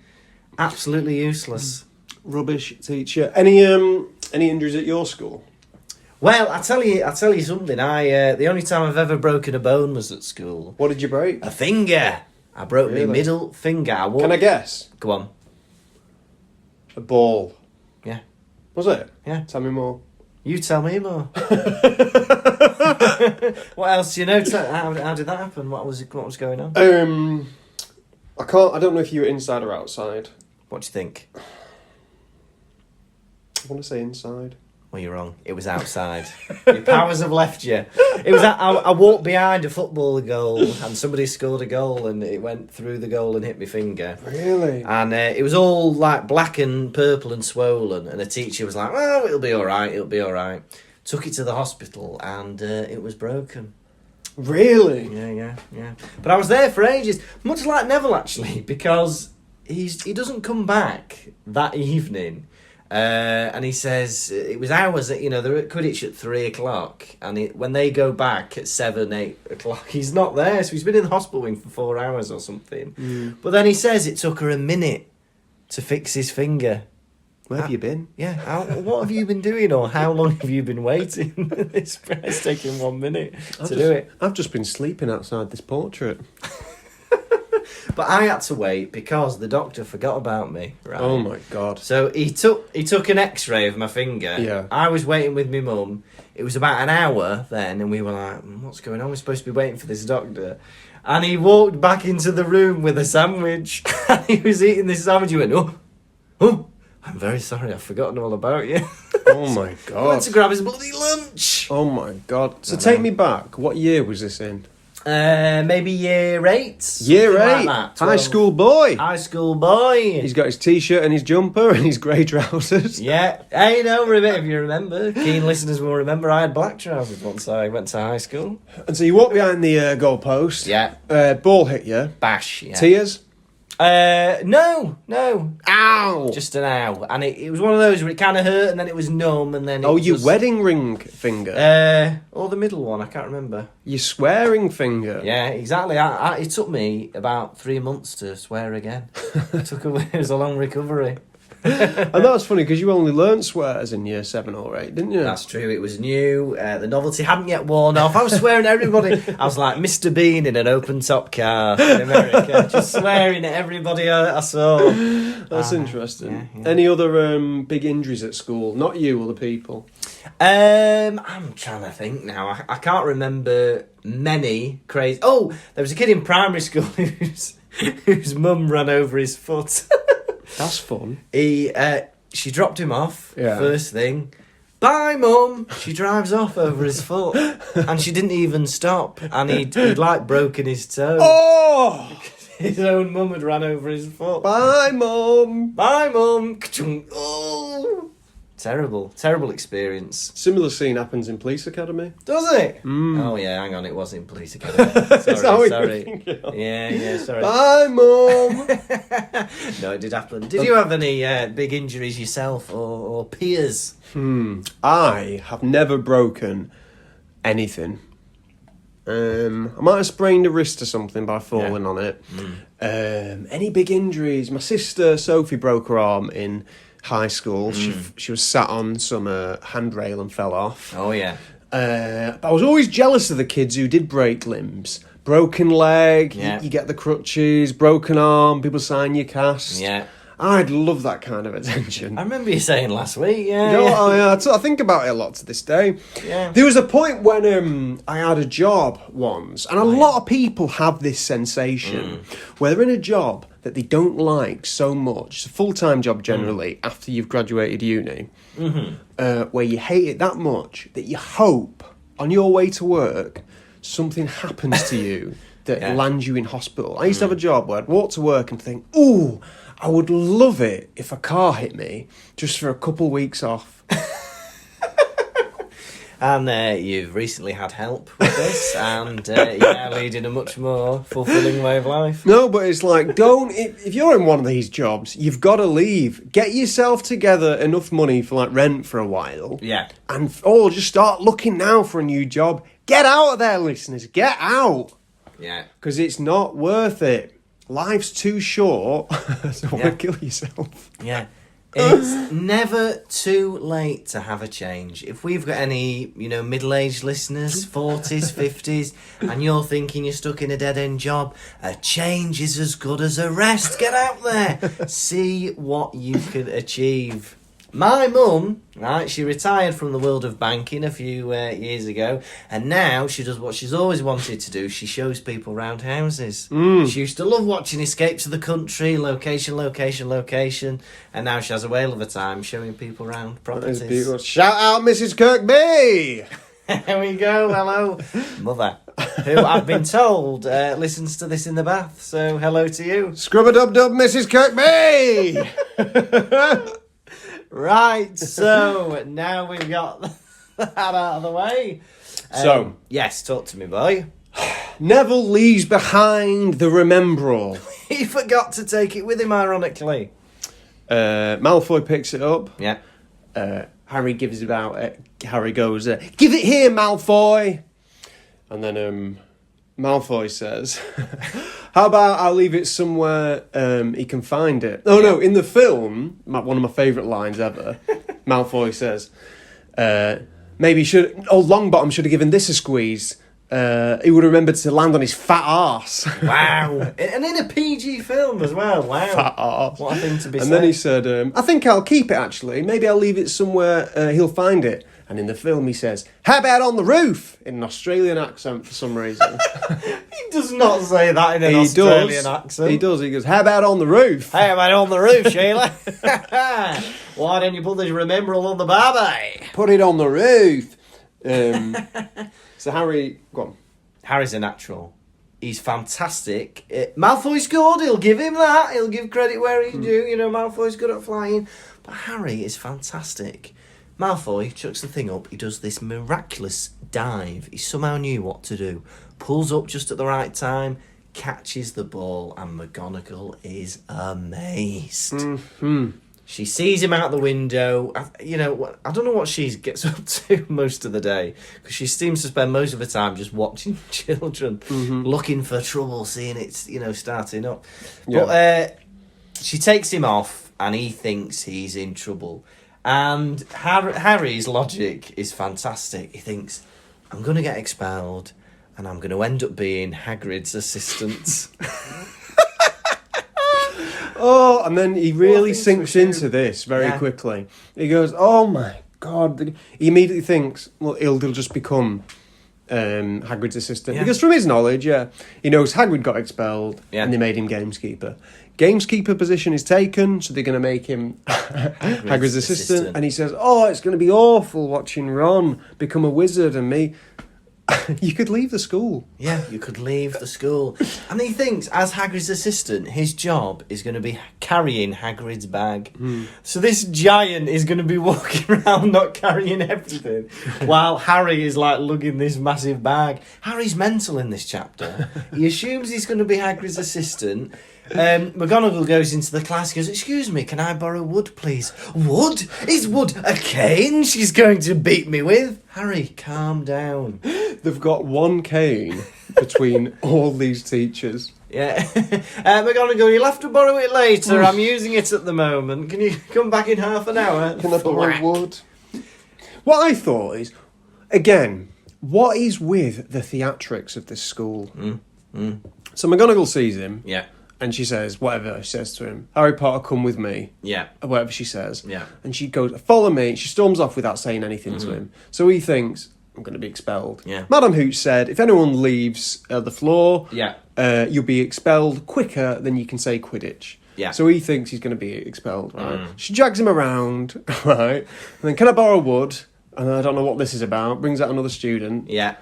[SPEAKER 3] Absolutely useless.
[SPEAKER 1] Rubbish teacher. Any injuries at your school?
[SPEAKER 3] Well, I tell you something. The only time I've ever broken a bone was at school.
[SPEAKER 1] What did you break?
[SPEAKER 3] A finger. I broke my middle finger.
[SPEAKER 1] Can I guess?
[SPEAKER 3] Go on.
[SPEAKER 1] A ball.
[SPEAKER 3] Yeah.
[SPEAKER 1] Was it?
[SPEAKER 3] Yeah.
[SPEAKER 1] Tell me more.
[SPEAKER 3] You tell me more. What else do you know? How did that happen? What was going on?
[SPEAKER 1] I don't know if you were inside or outside.
[SPEAKER 3] What do you think?
[SPEAKER 1] I want to say inside.
[SPEAKER 3] Well, you're wrong. It was outside. Your powers have left you. It was. I walked behind a football goal, and somebody scored a goal, and it went through the goal and hit my finger.
[SPEAKER 1] Really?
[SPEAKER 3] And it was all like black and purple and swollen. And the teacher was like, "Oh, it'll be all right. It'll be all right." Took it to the hospital, and it was broken.
[SPEAKER 1] Really?
[SPEAKER 3] Yeah. But I was there for ages, much like Neville actually, because he doesn't come back that evening. And he says it was hours that they're at Quidditch at 3:00, and when they go back at 7-8 o'clock, he's not there. So he's been in the hospital wing for 4 hours or something. But then he says it took her a minute to fix his finger.
[SPEAKER 1] Where have you been?
[SPEAKER 3] Yeah, what have you been doing, or how long have you been waiting? It's taking 1 minute to do it.
[SPEAKER 1] I've just been sleeping outside this portrait.
[SPEAKER 3] But I had to wait because the doctor forgot about me. Right.
[SPEAKER 1] Oh my god!
[SPEAKER 3] So he took an X-ray of my finger.
[SPEAKER 1] Yeah.
[SPEAKER 3] I was waiting with my mum. It was about an hour then, and we were like, "What's going on? We're supposed to be waiting for this doctor." And he walked back into the room with a sandwich. And he was eating this sandwich. He went, "Oh, I'm very sorry. I've forgotten all about you."
[SPEAKER 1] Oh my
[SPEAKER 3] He
[SPEAKER 1] god!
[SPEAKER 3] went to grab his bloody lunch.
[SPEAKER 1] Oh my god! So take me back. What year was this in?
[SPEAKER 3] Maybe year 8.
[SPEAKER 1] Year
[SPEAKER 3] something
[SPEAKER 1] 8.
[SPEAKER 3] Like that.
[SPEAKER 1] High school boy.
[SPEAKER 3] High school boy.
[SPEAKER 1] He's got his t-shirt and his jumper and his grey trousers.
[SPEAKER 3] Yeah, hey, if you remember. Keen listeners will remember I had black trousers once I went to high school.
[SPEAKER 1] And so you walk behind the goal post.
[SPEAKER 3] Yeah.
[SPEAKER 1] Ball hit you.
[SPEAKER 3] Bash, yeah.
[SPEAKER 1] Tears?
[SPEAKER 3] No.
[SPEAKER 1] Ow!
[SPEAKER 3] Just an ow. And it was one of those where it kind of hurt and then it was numb and then it
[SPEAKER 1] your
[SPEAKER 3] just...
[SPEAKER 1] wedding ring finger?
[SPEAKER 3] Or the middle one, I can't remember.
[SPEAKER 1] Your swearing finger?
[SPEAKER 3] Yeah, exactly. It took me about 3 months to swear again. It was a long recovery.
[SPEAKER 1] And that was funny because you only learnt swears in year 7 or 8, didn't you?
[SPEAKER 3] That's true. It was new. The novelty hadn't yet worn off. I was swearing at everybody. I was like Mr. Bean in an open-top car in America, just swearing at everybody I saw.
[SPEAKER 1] That's interesting.
[SPEAKER 3] Yeah.
[SPEAKER 1] Any other big injuries at school? Not you, other people?
[SPEAKER 3] I'm trying to think now. I can't remember many crazy... Oh, there was a kid in primary school whose mum ran over his foot.
[SPEAKER 1] That's fun.
[SPEAKER 3] She dropped him off,
[SPEAKER 1] Yeah.
[SPEAKER 3] first thing. Bye, Mum. She drives off over his foot, and she didn't even stop. And he'd like broken his toe.
[SPEAKER 1] Oh!
[SPEAKER 3] His own mum had ran over his foot.
[SPEAKER 1] Bye, Mum.
[SPEAKER 3] Bye, Mum. Oh. Terrible experience.
[SPEAKER 1] Similar scene happens in Police Academy.
[SPEAKER 3] Does it? Oh yeah, hang on, it was in Police Academy. Sorry. Yeah, sorry.
[SPEAKER 1] Bye, Mum.
[SPEAKER 3] No, it did happen. Did you have any big injuries yourself or peers?
[SPEAKER 1] I have never broken anything. I might have sprained a wrist or something by falling on it. Any big injuries? My sister Sophie broke her arm in high school. She was sat on some handrail and fell off.
[SPEAKER 3] Oh yeah.
[SPEAKER 1] But I was always jealous of the kids who did break limbs. Broken leg, you get the crutches, broken arm, people sign your cast.
[SPEAKER 3] Yeah.
[SPEAKER 1] I'd love that kind of attention.
[SPEAKER 3] I remember you saying last week, yeah.
[SPEAKER 1] You know, I think about it a lot to this day.
[SPEAKER 3] Yeah.
[SPEAKER 1] There was a point when I had a job once, and a lot of people have this sensation where they're in a job that they don't like so much. It's a full-time job generally after you've graduated uni, where you hate it that much that you hope on your way to work something happens to you that lands you in hospital. I used to have a job where I'd walk to work and think, ooh, I would love it if a car hit me just for a couple of weeks off.
[SPEAKER 3] And you've recently had help with this, and you're now leading a much more fulfilling way of life.
[SPEAKER 1] No, but it's like, if you're in one of these jobs, you've got to leave. Get yourself together enough money for like rent for a while.
[SPEAKER 3] Yeah.
[SPEAKER 1] And just start looking now for a new job. Get out of there, listeners. Get out.
[SPEAKER 3] Yeah.
[SPEAKER 1] Because it's not worth it. Life's too short, so why kill yourself?
[SPEAKER 3] Yeah. It's never too late to have a change. If we've got any, middle-aged listeners, 40s, 50s, and you're thinking you're stuck in a dead-end job, a change is as good as a rest. Get out there. See what you can achieve. My mum, right, she retired from the world of banking a few years ago, and now she does what she's always wanted to do. She shows people round houses. She used to love watching Escapes of the Country, location, and now she has a whale of a time showing people round properties.
[SPEAKER 1] Shout out Mrs. Kirkby!
[SPEAKER 3] There we go, hello. Mother, who I've been told listens to this in the bath, so hello to you.
[SPEAKER 1] Scrub-a-dub-dub, Mrs. Kirkby!
[SPEAKER 3] Right, so now we've got that out of the way.
[SPEAKER 1] So,
[SPEAKER 3] yes, talk to me, boy.
[SPEAKER 1] Neville leaves behind the Remembrall.
[SPEAKER 3] He forgot to take it with him, ironically.
[SPEAKER 1] Malfoy picks it up.
[SPEAKER 3] Yeah.
[SPEAKER 1] Harry gives it out. Harry goes, give it here, Malfoy! And then Malfoy says, how about I'll leave it somewhere he can find it. Oh no, in the film, one of my favourite lines ever, Malfoy says, maybe Longbottom should have given this a squeeze. He would have remembered to land on his fat arse.
[SPEAKER 3] Wow. And in a PG film as well. Wow.
[SPEAKER 1] Fat arse.
[SPEAKER 3] What a thing to be said.
[SPEAKER 1] And then he said, I think I'll keep it actually. Maybe I'll leave it somewhere he'll find it. And in the film he says, how about on the roof? In an Australian accent for some reason.
[SPEAKER 3] He does not say that in an Australian accent.
[SPEAKER 1] He does. He goes, how about on the roof?
[SPEAKER 3] How about on the roof, Sheila? Why don't you put this Remembrall on the barbie?
[SPEAKER 1] Put it on the roof. So Harry, go on.
[SPEAKER 3] Harry's a natural. He's fantastic. Malfoy's good, he'll give him that. He'll give credit where he's due. Malfoy's good at flying. But Harry is fantastic. Malfoy chucks the thing up. He does this miraculous dive. He somehow knew what to do. Pulls up just at the right time, catches the ball, and McGonagall is amazed. She sees him out the window. I don't know what she gets up to most of the day, because she seems to spend most of her time just watching children, looking for trouble, seeing it's, starting up. Yeah. But she takes him off, and he thinks he's in trouble. And Harry's logic is fantastic. He thinks, I'm going to get expelled, and I'm going to end up being Hagrid's assistant.
[SPEAKER 1] Oh, and then he really sinks into this very quickly. He goes, oh my God. He immediately thinks, well, he'll just become Hagrid's assistant.
[SPEAKER 3] Yeah.
[SPEAKER 1] Because from his knowledge, he knows Hagrid got expelled
[SPEAKER 3] Yeah.
[SPEAKER 1] and they made him gameskeeper. Gameskeeper position is taken, so they're going to make him Hagrid's assistant. And he says, it's going to be awful watching Ron become a wizard and me. You could leave the school.
[SPEAKER 3] Yeah, you could leave the school. And he thinks, as Hagrid's assistant, his job is going to be carrying Hagrid's bag. So this giant is going to be walking around not carrying everything, while Harry is like lugging this massive bag. Harry's mental in this chapter. He assumes he's going to be Hagrid's assistant. McGonagall goes into the class, goes, "Excuse me, can I borrow wood, please?" "Wood? Is wood a cane she's going to beat me with?" "Harry, calm down."
[SPEAKER 1] They've got one cane between all these teachers.
[SPEAKER 3] Yeah. McGonagall, you'll have to borrow it later. I'm using it at the moment. Can you come back in half an hour?
[SPEAKER 1] Can I borrow wood? What I thought is, again, what is with the theatrics of this school? So McGonagall sees him.
[SPEAKER 3] Yeah.
[SPEAKER 1] And she says, whatever she says to him, "Harry Potter, come with me."
[SPEAKER 3] Yeah.
[SPEAKER 1] Or whatever she says.
[SPEAKER 3] Yeah.
[SPEAKER 1] And she goes, "Follow me." She storms off without saying anything to him. So he thinks, "I'm going to be expelled."
[SPEAKER 3] Yeah.
[SPEAKER 1] Madam Hooch said, "If anyone leaves the floor,
[SPEAKER 3] Yeah.
[SPEAKER 1] you'll be expelled quicker than you can say Quidditch."
[SPEAKER 3] Yeah.
[SPEAKER 1] So he thinks he's going to be expelled, right? She drags him around, right? And then, "Can I borrow wood?" And I don't know what this is about. Brings out another student.
[SPEAKER 3] Yeah.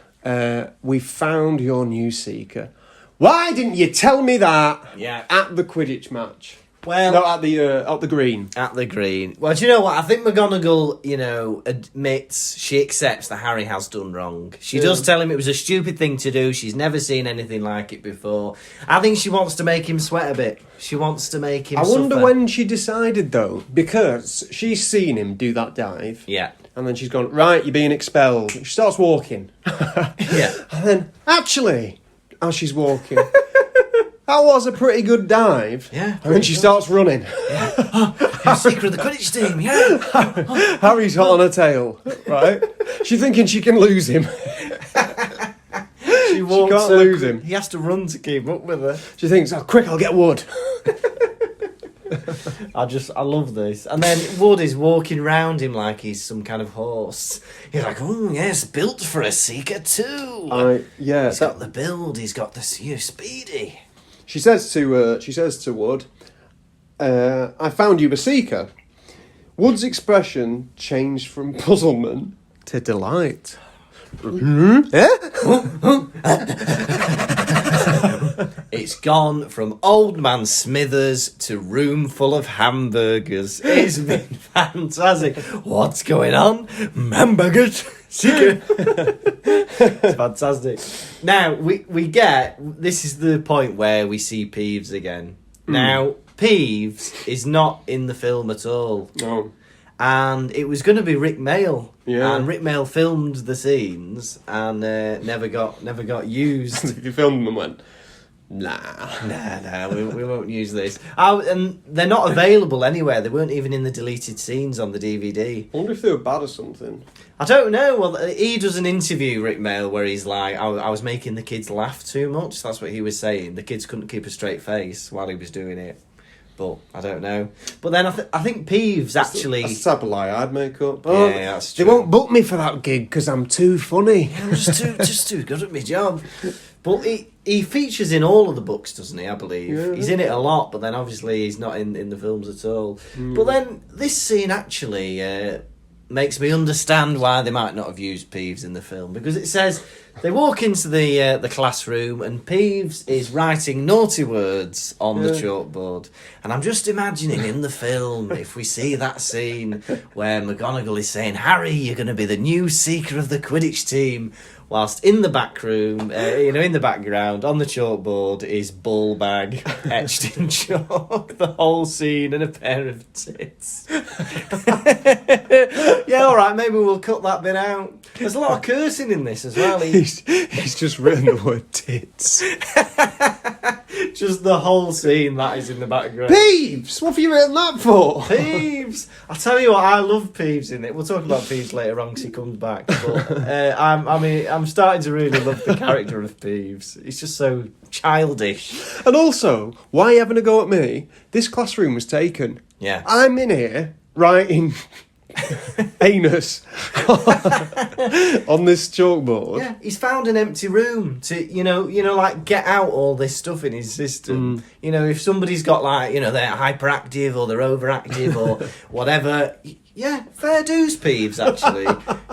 [SPEAKER 1] "We found your new seeker." "Why didn't you tell me that?"
[SPEAKER 3] Yeah.
[SPEAKER 1] At the Quidditch match.
[SPEAKER 3] Well,
[SPEAKER 1] No, at the green.
[SPEAKER 3] At the green. Well, do you know what? I think McGonagall, admits, she accepts that Harry has done wrong. She does tell him it was a stupid thing to do. She's never seen anything like it before. I think she wants to make him sweat a bit. She wants to make him
[SPEAKER 1] I wonder
[SPEAKER 3] suffer.
[SPEAKER 1] when she decided, though, because she's seen him do that dive.
[SPEAKER 3] Yeah.
[SPEAKER 1] And then she's gone, "Right, you're being expelled." She starts walking.
[SPEAKER 3] Yeah.
[SPEAKER 1] And then, actually, as she's walking, that was a pretty good dive.
[SPEAKER 3] Yeah.
[SPEAKER 1] And then she starts running.
[SPEAKER 3] You're secret of the Quidditch team, yeah.
[SPEAKER 1] Harry's hot on her tail, right? She's thinking she can lose him.
[SPEAKER 3] She walks
[SPEAKER 1] can't lose him.
[SPEAKER 3] He has to run to keep up with her.
[SPEAKER 1] She thinks, "Oh, quick, I'll get wood."
[SPEAKER 3] I love this. And then Wood is walking around him like he's some kind of horse. He's like, "Oh, yes, built for a seeker too." He's got the build, he's got the speedy.
[SPEAKER 1] She says to Wood, "I found you a seeker." Wood's expression changed from puzzlement to delight.
[SPEAKER 3] It's gone from Old Man Smithers to Room Full of Hamburgers. It's been fantastic. What's going on? Hamburgers. Seeker. It's fantastic. Now, we get... This is the point where we see Peeves again. Now, Peeves is not in the film at all.
[SPEAKER 1] No.
[SPEAKER 3] And it was going to be Rick Mail.
[SPEAKER 1] Yeah.
[SPEAKER 3] And Rick Mail filmed the scenes and never got used.
[SPEAKER 1] If you filmed them and went, nah,
[SPEAKER 3] we won't use this. And they're not available anywhere. They weren't even in the deleted scenes on the DVD.
[SPEAKER 1] I wonder if they were bad or something.
[SPEAKER 3] I don't know. Well, he does an interview, Rick Mail, where he's like, I was making the kids laugh too much. That's what he was saying. The kids couldn't keep a straight face while he was doing it. But I don't know. But then I think Peeves actually...
[SPEAKER 1] That's the type of lie I'd make up.
[SPEAKER 3] Yeah, that's true.
[SPEAKER 1] They won't book me for that gig because I'm too funny.
[SPEAKER 3] I'm just too good at my job. But he features in all of the books, doesn't he, I believe?
[SPEAKER 1] Yeah.
[SPEAKER 3] He's in it a lot, but then obviously he's not in the films at all. But then this scene actually makes me understand why they might not have used Peeves in the film. Because it says they walk into the classroom and Peeves is writing naughty words on the chalkboard. And I'm just imagining in the film, if we see that scene where McGonagall is saying, "Harry, you're going to be the new seeker of the Quidditch team," whilst in the back room, in the background, on the chalkboard is ball bag etched in chalk, the whole scene and a pair of tits. Yeah, all right, maybe we'll cut that bit out. There's a lot of cursing in this as well.
[SPEAKER 1] He's just written the word tits.
[SPEAKER 3] Just the whole scene that is in the background.
[SPEAKER 1] Peeves! What have you written that for?
[SPEAKER 3] Peeves! I tell you what, I love Peeves in it. We'll talk about Peeves later on because he comes back. But I'm starting to really love the character of Peeves. He's just so childish.
[SPEAKER 1] And also, why are you having a go at me? This classroom was taken.
[SPEAKER 3] Yeah.
[SPEAKER 1] I'm in here writing anus on this chalkboard.
[SPEAKER 3] Yeah, he's found an empty room to, like get out all this stuff in his system. If somebody's got like, they're hyperactive or they're overactive or whatever. Yeah, fair dues, Peeves, actually.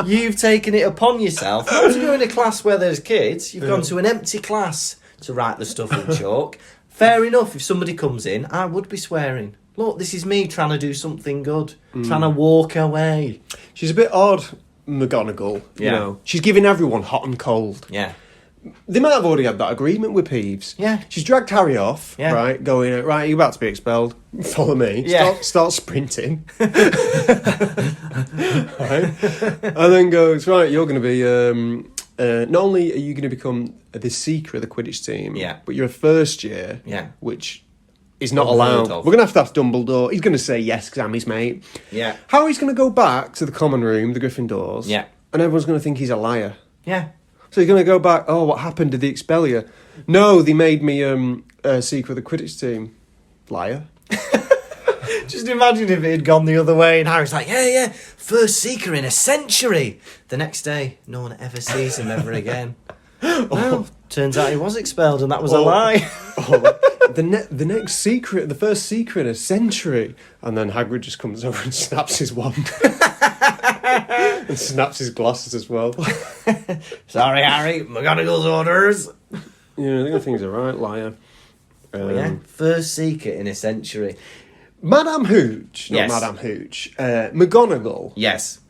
[SPEAKER 3] You've taken it upon yourself not to go in a class where there's kids. You've gone to an empty class to write the stuff in chalk. Fair enough, if somebody comes in, I would be swearing. Look, this is me trying to do something good, trying to walk away.
[SPEAKER 1] She's a bit odd, McGonagall. You know, she's giving everyone hot and cold.
[SPEAKER 3] Yeah.
[SPEAKER 1] They might have already had that agreement with Peeves.
[SPEAKER 3] Yeah.
[SPEAKER 1] She's dragged Harry off, right, going, right, you're about to be expelled. Follow me.
[SPEAKER 3] Yeah.
[SPEAKER 1] Start sprinting. Right? And then goes, right, you're going to be, not only are you going to become the seeker of the Quidditch team, but you're a first year, which is not allowed. We're going to have Dumbledore. He's going to say yes because I'm his mate.
[SPEAKER 3] Yeah.
[SPEAKER 1] Harry's going to go back to the common room, the Gryffindors.
[SPEAKER 3] Yeah.
[SPEAKER 1] And everyone's going to think he's a liar.
[SPEAKER 3] Yeah.
[SPEAKER 1] So he's going to go back, oh, what happened? Did they expel you? No, they made me a seeker of the Quidditch team. Liar.
[SPEAKER 3] Just imagine if it had gone the other way and Harry's like, yeah, first seeker in a century. The next day, no one ever sees him ever again. Well, turns out he was expelled and that was a lie.
[SPEAKER 1] The next secret, the first secret in a century. And then Hagrid just comes over and snaps his wand. And snaps his glasses as well.
[SPEAKER 3] Sorry, Harry, McGonagall's orders.
[SPEAKER 1] Yeah, I think things are right, liar.
[SPEAKER 3] First seeker in a century.
[SPEAKER 1] Madame Hooch, not
[SPEAKER 3] Yes.
[SPEAKER 1] Madame Hooch, McGonagall.
[SPEAKER 3] Yes.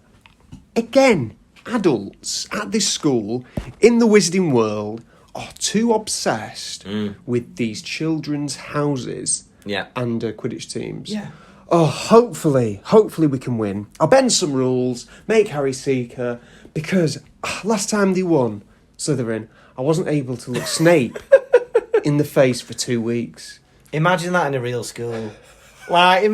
[SPEAKER 1] Again, adults at this school, in the wizarding world, are too obsessed with these children's houses and Quidditch teams.
[SPEAKER 3] Yeah.
[SPEAKER 1] Oh, hopefully we can win. I'll bend some rules, make Harry Seeker, because last time they won Slytherin, I wasn't able to look Snape in the face for 2 weeks.
[SPEAKER 3] Imagine that in a real school. Like, hey,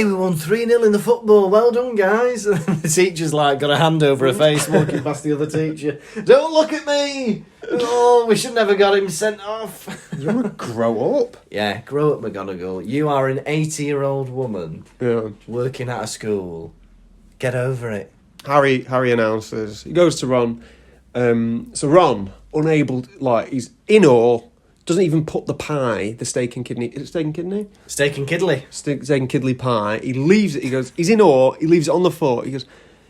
[SPEAKER 3] we won 3-0 in the football. Well done, guys. And the teacher's like got a hand over her face walking past the other teacher. Don't look at me. Oh, we should never got him sent off.
[SPEAKER 1] You want to grow up?
[SPEAKER 3] Yeah, grow up, McGonagall. You are an 80-year-old woman working at a school. Get over it.
[SPEAKER 1] Harry announces. He goes to Ron. So Ron, unable, he's in awe, doesn't even put the pie, the steak and kidney. Is it steak and kidney?
[SPEAKER 3] Steak and kiddly.
[SPEAKER 1] Steak and kidney pie. He leaves it. He goes, he's in awe. He leaves it on the floor. He goes,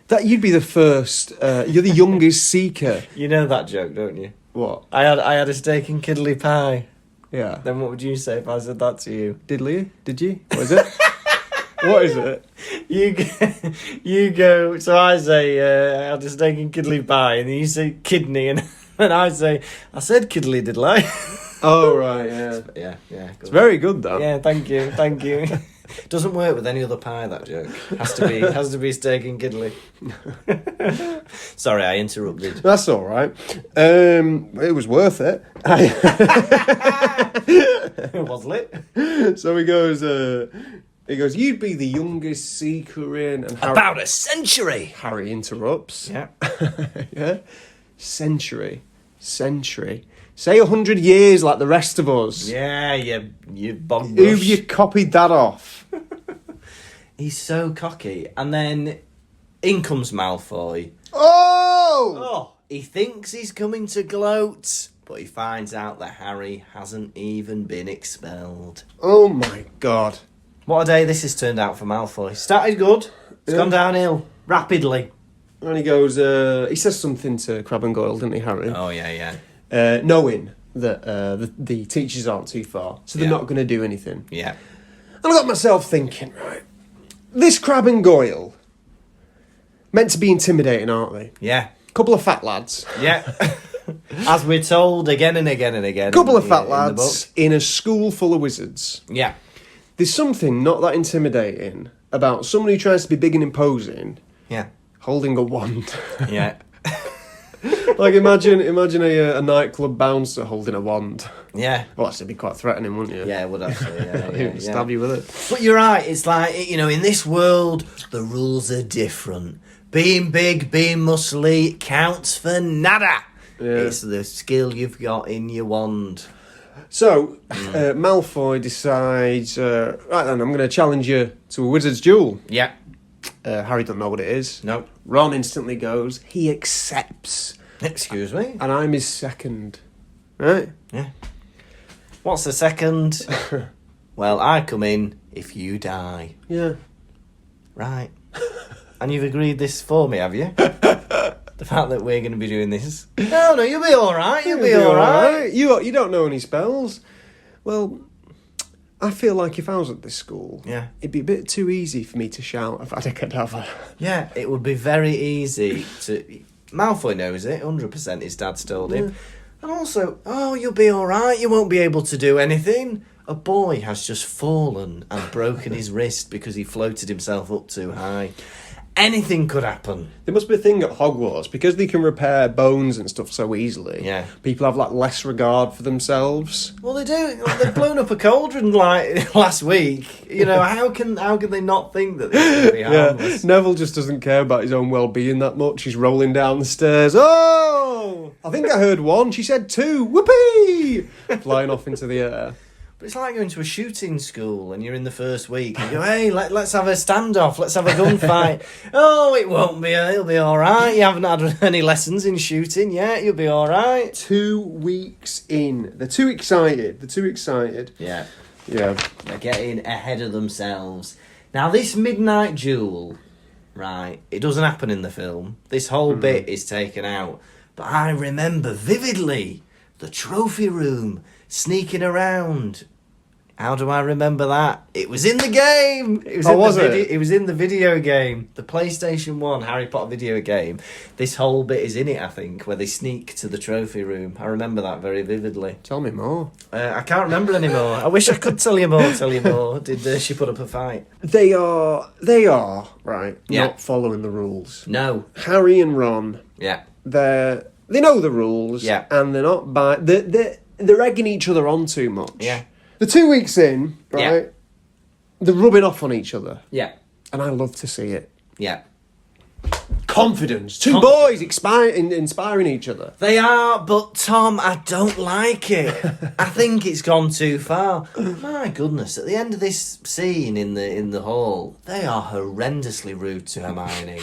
[SPEAKER 1] that you'd be the first. You're the youngest seeker.
[SPEAKER 3] You know that joke, don't you?
[SPEAKER 1] What?
[SPEAKER 3] I had a steak and kiddly pie.
[SPEAKER 1] Yeah.
[SPEAKER 3] Then what would you say if I said that to you?
[SPEAKER 1] Diddly? Did you? What is it? What is it?
[SPEAKER 3] You go. So I say I had a steak and kiddly pie, and then you say kidney, and I say I said kiddly, did I?
[SPEAKER 1] Oh right, yeah.
[SPEAKER 3] Yeah.
[SPEAKER 1] It's very good though.
[SPEAKER 3] Yeah, thank you. Doesn't work with any other pie. That joke has to be steak and kiddly. Sorry, I interrupted.
[SPEAKER 1] That's all right. It was worth it.
[SPEAKER 3] Wasn't it?
[SPEAKER 1] So he goes. You'd be the youngest seeker in. And Harry,
[SPEAKER 3] about a century.
[SPEAKER 1] Harry interrupts.
[SPEAKER 3] Yeah.
[SPEAKER 1] Yeah. Century. Say 100 years like the rest of us.
[SPEAKER 3] Yeah, you bog
[SPEAKER 1] Who have you copied that off?
[SPEAKER 3] He's so cocky. And then in comes Malfoy.
[SPEAKER 1] Oh!
[SPEAKER 3] He thinks he's coming to gloat, but he finds out that Harry hasn't even been expelled.
[SPEAKER 1] Oh my god.
[SPEAKER 3] What a day this has turned out for Malfoy. Started good, it's gone downhill rapidly.
[SPEAKER 1] And he goes, he says something to Crabbe and Goyle, didn't he, Harry?
[SPEAKER 3] Oh, yeah.
[SPEAKER 1] Knowing that the teachers aren't too far, so they're not going to do anything.
[SPEAKER 3] Yeah.
[SPEAKER 1] And I got myself thinking, right, this Crabbe and Goyle, meant to be intimidating, aren't they?
[SPEAKER 3] Yeah.
[SPEAKER 1] Couple of fat lads.
[SPEAKER 3] Yeah. As we're told again and again and again.
[SPEAKER 1] Couple of fat
[SPEAKER 3] in
[SPEAKER 1] lads in a school full of wizards.
[SPEAKER 3] Yeah.
[SPEAKER 1] There's something not that intimidating about someone who tries to be big and imposing.
[SPEAKER 3] Yeah.
[SPEAKER 1] Holding a wand.
[SPEAKER 3] Yeah.
[SPEAKER 1] Like imagine a nightclub bouncer holding a wand.
[SPEAKER 3] Yeah.
[SPEAKER 1] Well, that'd be quite threatening, wouldn't you?
[SPEAKER 3] Yeah, it would actually. Yeah,
[SPEAKER 1] Stab you with it.
[SPEAKER 3] But you're right. It's like, in this world, the rules are different. Being big, being muscly counts for nada.
[SPEAKER 1] Yeah.
[SPEAKER 3] It's the skill you've got in your wand.
[SPEAKER 1] So, Malfoy decides, right then, I'm going to challenge you to a wizard's duel.
[SPEAKER 3] Yeah.
[SPEAKER 1] Harry doesn't know what it is.
[SPEAKER 3] No.
[SPEAKER 1] Ron instantly goes, he accepts.
[SPEAKER 3] Excuse me?
[SPEAKER 1] And I'm his second. Right?
[SPEAKER 3] Yeah. What's the second? Well, I come in if you die.
[SPEAKER 1] Yeah.
[SPEAKER 3] Right. And you've agreed this for me, have you? The fact that we're going to be doing this. No, you'll be alright. You'll be alright.
[SPEAKER 1] You don't know any spells. Well, I feel like if I was at this school, it'd be a bit too easy for me to shout if I had a cadaver.
[SPEAKER 3] Yeah, it would be very easy to... Malfoy knows it, 100% his dad's told him. And also, you'll be alright, you won't be able to do anything. A boy has just fallen and broken his wrist because he floated himself up too high. Anything could happen.
[SPEAKER 1] There must be a thing at Hogwarts, because they can repair bones and stuff so easily.
[SPEAKER 3] Yeah.
[SPEAKER 1] People have like less regard for themselves.
[SPEAKER 3] Well, they do. They've blown up a cauldron like last week. You know, how can they not think that this is going to be harmless?
[SPEAKER 1] Neville just doesn't care about his own well-being that much. He's rolling down the stairs. Oh! I think I heard one. She said two. Whoopee! Flying off into the air.
[SPEAKER 3] But it's like going to a shooting school and you're in the first week and you go, hey, let's have a standoff, let's have a gunfight. Oh, it won't be, it'll be all right. You haven't had any lessons in shooting yet, you'll be all right.
[SPEAKER 1] 2 weeks in. They're too excited.
[SPEAKER 3] Yeah.
[SPEAKER 1] Yeah.
[SPEAKER 3] They're getting ahead of themselves. Now, this midnight duel, right, it doesn't happen in the film. This whole bit is taken out. But I remember vividly the trophy room, sneaking around. How do I remember that? It was in the game. It was in the video game, the PlayStation 1 Harry Potter video game. This whole bit is in it, I think, where they sneak to the trophy room. I remember that very vividly.
[SPEAKER 1] Tell me more.
[SPEAKER 3] I can't remember anymore. I wish I could tell you more. Did she put up a fight?
[SPEAKER 1] They are right.
[SPEAKER 3] Yeah.
[SPEAKER 1] Not following the rules.
[SPEAKER 3] No.
[SPEAKER 1] Harry and Ron.
[SPEAKER 3] Yeah.
[SPEAKER 1] They know the rules.
[SPEAKER 3] Yeah.
[SPEAKER 1] And they're not they're egging each other on too much.
[SPEAKER 3] Yeah.
[SPEAKER 1] The 2 weeks in, right?
[SPEAKER 3] Yeah.
[SPEAKER 1] They're rubbing off on each other.
[SPEAKER 3] Yeah.
[SPEAKER 1] And I love to see it.
[SPEAKER 3] Yeah.
[SPEAKER 1] Confidence. Two boys inspiring each other.
[SPEAKER 3] They are, but Tom, I don't like it. I think it's gone too far. My goodness, at the end of this scene in the hall, they are horrendously rude to Hermione.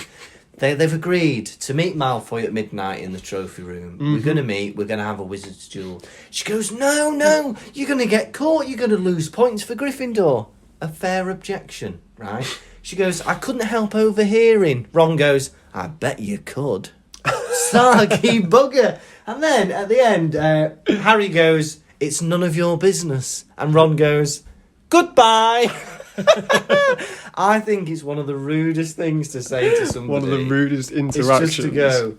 [SPEAKER 3] They've agreed to meet Malfoy at midnight in the trophy room. We're going to meet, we're going to have a wizard's duel. She goes, no, you're going to get caught, you're going to lose points for Gryffindor. A fair objection, right? She goes, I couldn't help overhearing. Ron goes, I bet you could. Sarky bugger. And then, at the end, Harry goes, it's none of your business. And Ron goes, goodbye. I think it's one of the rudest things to say to somebody.
[SPEAKER 1] One of the rudest interactions.
[SPEAKER 3] It's just to go,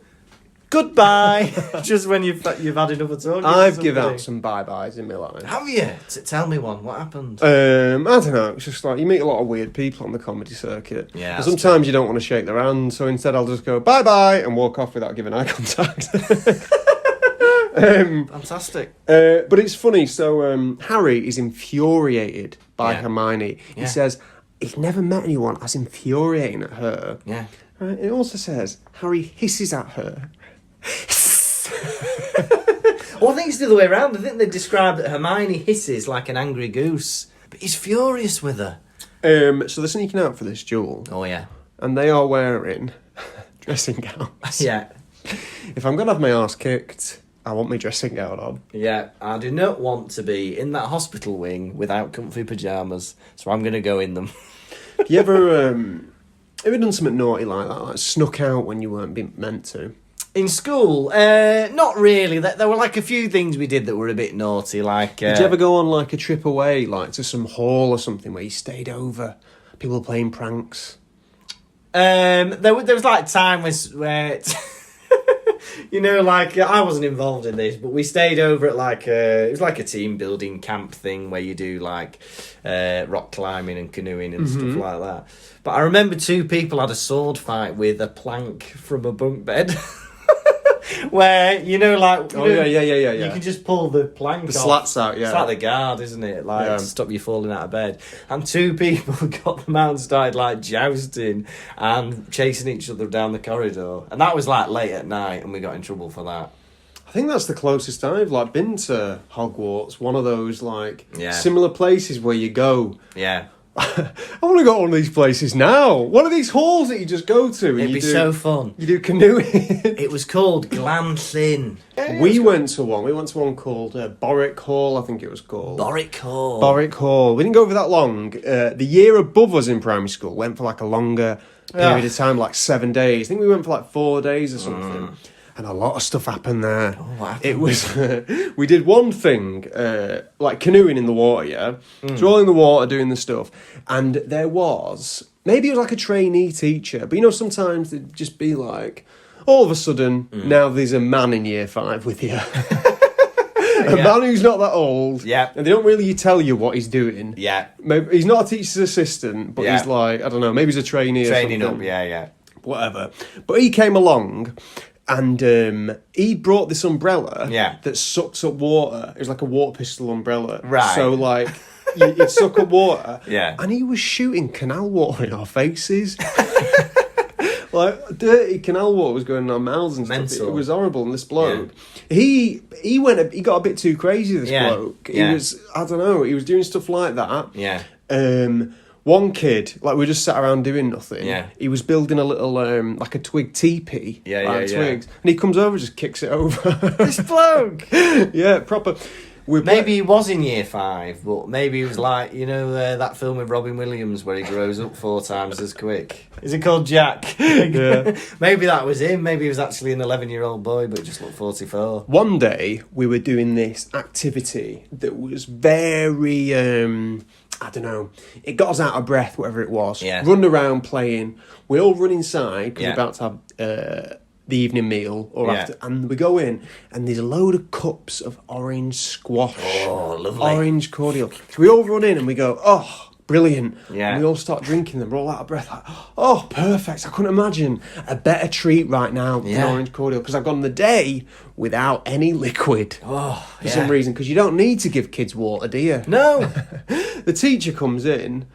[SPEAKER 3] goodbye, just when you've had enough of talking.
[SPEAKER 1] I've given out some bye-byes in my life.
[SPEAKER 3] Have you? Tell me one. What happened?
[SPEAKER 1] I don't know. It's just like you meet a lot of weird people on the comedy circuit.
[SPEAKER 3] Yeah.
[SPEAKER 1] And sometimes you don't want to shake their hand, so instead I'll just go bye-bye and walk off without giving eye contact.
[SPEAKER 3] Fantastic.
[SPEAKER 1] But it's funny. So Harry is infuriated by Hermione. He says he's never met anyone as infuriating at her.
[SPEAKER 3] Yeah.
[SPEAKER 1] Right? It also says Harry hisses at her.
[SPEAKER 3] Well, I think it's the other way around. I think they described that Hermione hisses like an angry goose, but he's furious with her.
[SPEAKER 1] So they're sneaking out for this duel.
[SPEAKER 3] Oh, yeah.
[SPEAKER 1] And they are wearing dressing gowns.
[SPEAKER 3] Yeah.
[SPEAKER 1] If I'm going to have my arse kicked, I want my dressing gown on.
[SPEAKER 3] Yeah, I do not want to be in that hospital wing without comfy pyjamas, so I'm going to go in them.
[SPEAKER 1] You ever done something naughty like that, like snuck out when you weren't meant to?
[SPEAKER 3] In school, not really. There were like a few things we did that were a bit naughty. Like,
[SPEAKER 1] did you ever go on like a trip away, like to some hall or something where you stayed over? People playing pranks.
[SPEAKER 3] There was like time where you know, like I wasn't involved in this, but we stayed over at like it was like a team building camp thing where you do like rock climbing and canoeing and stuff like that. But I remember two people had a sword fight with a plank from a bunk bed. Where, you know, like...
[SPEAKER 1] Yeah.
[SPEAKER 3] You can just pull the plank off.
[SPEAKER 1] The slats out, yeah.
[SPEAKER 3] It's like the guard, isn't it? Like, to stop you falling out of bed. And two people got them out and started, like, jousting and chasing each other down the corridor. And that was, like, late at night, and we got in trouble for that.
[SPEAKER 1] I think that's the closest I've, like, been to Hogwarts. One of those, like, similar places where you go...
[SPEAKER 3] Yeah.
[SPEAKER 1] I want to go to one of these places now. One of these halls that you just go to. And
[SPEAKER 3] It'd be so fun.
[SPEAKER 1] You do canoeing.
[SPEAKER 3] It was called Glancing.
[SPEAKER 1] We went to one. We went to one called Borwick Hall, I think it was called.
[SPEAKER 3] Borwick Hall.
[SPEAKER 1] Borwick Hall. We didn't go for that long. The year above us in primary school went for like a longer period of time, like 7 days. I think we went for like 4 days or something. And a lot of stuff happened there.
[SPEAKER 3] Oh, what happened?
[SPEAKER 1] It was, we did one thing, like canoeing in the water, yeah? So we're all in the water doing the stuff. And there was, maybe it was like a trainee teacher, but you know, sometimes they'd just be like, all of a sudden, now there's a man in year 5 with you. A man who's not that old.
[SPEAKER 3] Yeah.
[SPEAKER 1] And they don't really tell you what he's doing.
[SPEAKER 3] Yeah.
[SPEAKER 1] Maybe, he's not a teacher's assistant, but he's like, I don't know, maybe he's a trainee
[SPEAKER 3] Training
[SPEAKER 1] or something.
[SPEAKER 3] up, yeah.
[SPEAKER 1] Whatever. But he came along and he brought this umbrella that sucks up water. It was like a water pistol umbrella.
[SPEAKER 3] Right.
[SPEAKER 1] So like, it suck up water.
[SPEAKER 3] Yeah.
[SPEAKER 1] And he was shooting canal water in our faces. Like, dirty canal water was going in our mouths and
[SPEAKER 3] Mental.
[SPEAKER 1] stuff. It was horrible. And this bloke, he got a bit too crazy, this bloke. He was, I don't know, he was doing stuff like that.
[SPEAKER 3] Yeah.
[SPEAKER 1] One kid, like we just sat around doing nothing.
[SPEAKER 3] Yeah.
[SPEAKER 1] He was building a little, like a twig teepee.
[SPEAKER 3] Yeah.
[SPEAKER 1] Twigs. And he comes over and just kicks it over.
[SPEAKER 3] This bloke.
[SPEAKER 1] Yeah, proper.
[SPEAKER 3] Maybe he was in year 5, but maybe he was like, you know, that film with Robin Williams where he grows up 4 times as quick. Is it called Jack?
[SPEAKER 1] Yeah.
[SPEAKER 3] Maybe that was him. Maybe he was actually an 11-year-old boy, but just looked 44.
[SPEAKER 1] One day, we were doing this activity that was very, I don't know, it got us out of breath, whatever it was.
[SPEAKER 3] Yeah.
[SPEAKER 1] Running around playing. We all run inside because
[SPEAKER 3] Yeah.
[SPEAKER 1] we're about to have the evening meal or after, and we go in and there's a load of cups of orange squash.
[SPEAKER 3] Oh, lovely.
[SPEAKER 1] Orange cordial. So we all run in and we go, oh, brilliant.
[SPEAKER 3] Yeah.
[SPEAKER 1] And we all start drinking them. We're all out of breath. Like, oh, perfect. I couldn't imagine a better treat right now than orange cordial because I've gone the day without any liquid for some reason because you don't need to give kids water, do you?
[SPEAKER 3] No.
[SPEAKER 1] The teacher comes in,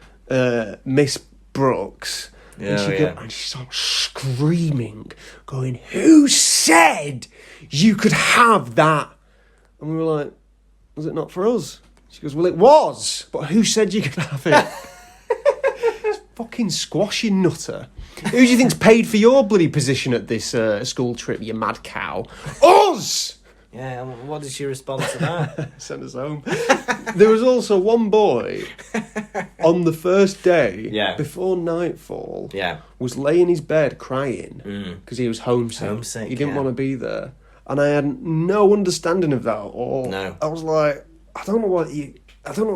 [SPEAKER 1] Miss Brooks, and
[SPEAKER 3] Yeah,
[SPEAKER 1] she starts screaming, going, "Who said you could have that?" And we were like, "Was it not for us?" She goes, "Well, it was, but who said you could have it?" It's fucking squashy nutter. Who do you think's paid for your bloody position at this school trip, you mad cow? Us!
[SPEAKER 3] Yeah, and what did she respond to that?
[SPEAKER 1] Send us home. There was also one boy on the first day, before nightfall, was laying in his bed crying because he was homesick. He didn't want to be there. And I had no understanding of that at all.
[SPEAKER 3] No.
[SPEAKER 1] I was like, I don't know what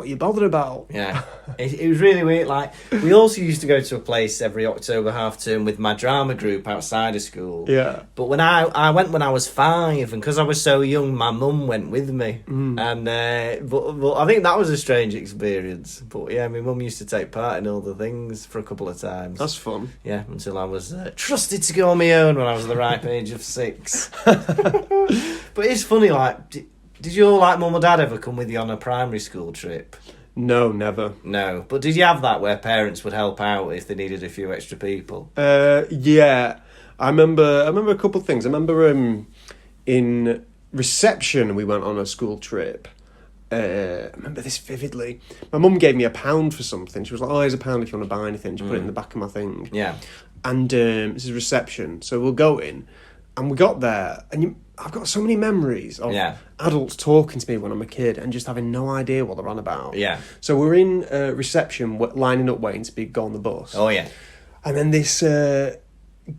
[SPEAKER 1] you're bothered about.
[SPEAKER 3] Yeah, it was really weird. Like, we also used to go to a place every October half term with my drama group outside of school.
[SPEAKER 1] Yeah.
[SPEAKER 3] But when I went when I was 5, and because I was so young, my mum went with me. And but I think that was a strange experience. But yeah, my mum used to take part in all the things for a couple of times.
[SPEAKER 1] That's fun.
[SPEAKER 3] Yeah, until I was trusted to go on my own when I was the ripe age of 6. But it's funny, like. Did your mum or dad ever come with you on a primary school trip?
[SPEAKER 1] No, never.
[SPEAKER 3] No, but did you have that where parents would help out if they needed a few extra people?
[SPEAKER 1] Yeah. I remember a couple of things. I remember in reception we went on a school trip. I remember this vividly. My mum gave me £1 for something. She was like, "Oh, here's £1 if you want to buy anything." She put it in the back of my thing.
[SPEAKER 3] Yeah.
[SPEAKER 1] And this is reception, so we'll go in, and we got there, and I've got so many memories of adults talking to me when I'm a kid and just having no idea what they're on about.
[SPEAKER 3] Yeah.
[SPEAKER 1] So we're in reception, lining up waiting to go on the bus.
[SPEAKER 3] Oh, yeah.
[SPEAKER 1] And then this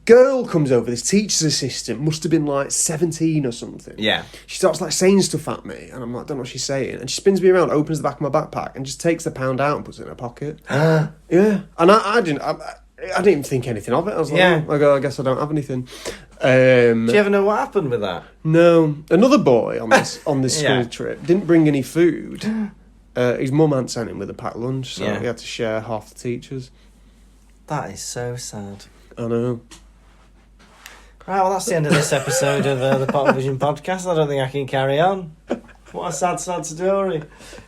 [SPEAKER 1] girl comes over, this teacher's assistant, must have been like 17 or something.
[SPEAKER 3] Yeah.
[SPEAKER 1] She starts like saying stuff at me, and I'm like, don't know what she's saying. And she spins me around, opens the back of my backpack, and just takes the £1 out and puts it in her pocket. Yeah. And I didn't even think anything of it. I was like, I guess I don't have anything.
[SPEAKER 3] Do you ever know what happened with that?
[SPEAKER 1] No. Another boy on this school trip didn't bring any food. His mum hadn't sent him with a packed lunch, so he had to share half the teachers.
[SPEAKER 3] That is so sad.
[SPEAKER 1] I know.
[SPEAKER 3] Right, well, that's the end of this episode of the Pottervision podcast. I don't think I can carry on. What a sad story.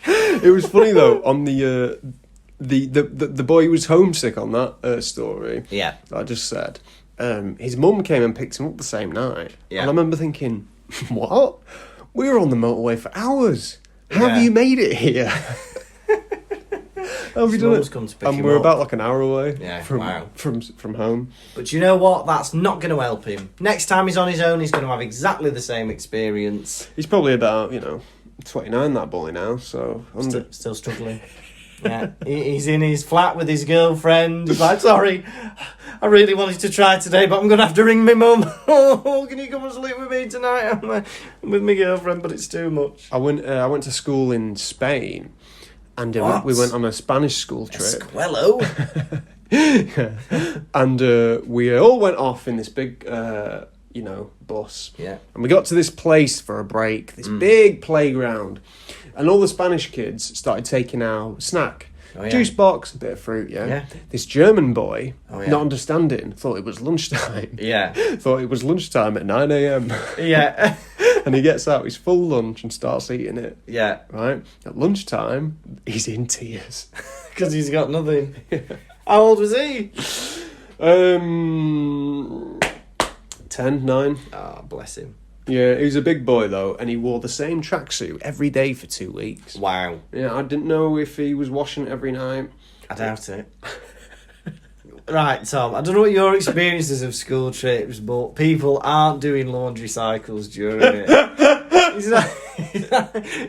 [SPEAKER 1] It was funny though on the boy who was homesick on that story.
[SPEAKER 3] Yeah.
[SPEAKER 1] That I just said. His mum came and picked him up the same night. Yeah. And I remember thinking, what? We were on the motorway for hours. How have you made it here? Have you done
[SPEAKER 3] Mum's
[SPEAKER 1] it?
[SPEAKER 3] come to pick
[SPEAKER 1] And
[SPEAKER 3] him
[SPEAKER 1] we're
[SPEAKER 3] up.
[SPEAKER 1] about like an hour away.
[SPEAKER 3] Yeah,
[SPEAKER 1] from
[SPEAKER 3] wow.
[SPEAKER 1] from home.
[SPEAKER 3] But you know what? That's not going to help him. Next time he's on his own, he's going to have exactly the same experience.
[SPEAKER 1] He's probably about 29, that boy now. So
[SPEAKER 3] Still struggling. Yeah, he's in his flat with his girlfriend. He's like, sorry, I really wanted to try today, but I'm going to have to ring my mum. Oh, can you come and sleep with me tonight? I'm with my girlfriend, but it's too much.
[SPEAKER 1] I went to school in Spain, and
[SPEAKER 3] What?
[SPEAKER 1] we went on a Spanish school trip.
[SPEAKER 3] Escuelo?
[SPEAKER 1] And we all went off in this big, bus.
[SPEAKER 3] Yeah.
[SPEAKER 1] And we got to this place for a break, this big playground. And all the Spanish kids started taking out snack.
[SPEAKER 3] Oh, yeah.
[SPEAKER 1] Juice box, a bit of fruit, yeah?
[SPEAKER 3] Yeah.
[SPEAKER 1] This German boy,
[SPEAKER 3] Oh, yeah.
[SPEAKER 1] not understanding, thought it was lunchtime.
[SPEAKER 3] Yeah.
[SPEAKER 1] Thought it was lunchtime at 9 a.m.
[SPEAKER 3] Yeah.
[SPEAKER 1] And he gets out his full lunch and starts eating it.
[SPEAKER 3] Yeah.
[SPEAKER 1] Right? At lunchtime, he's in tears.
[SPEAKER 3] Because he's got nothing. How old was he?
[SPEAKER 1] 10, 9.
[SPEAKER 3] Oh, bless him.
[SPEAKER 1] Yeah, he was a big boy though, and he wore the same tracksuit every day for 2 weeks.
[SPEAKER 3] Wow.
[SPEAKER 1] Yeah, I didn't know if he was washing it every night.
[SPEAKER 3] I doubt it. Right, Tom, I don't know what your experiences of school trips, but people aren't doing laundry cycles during it.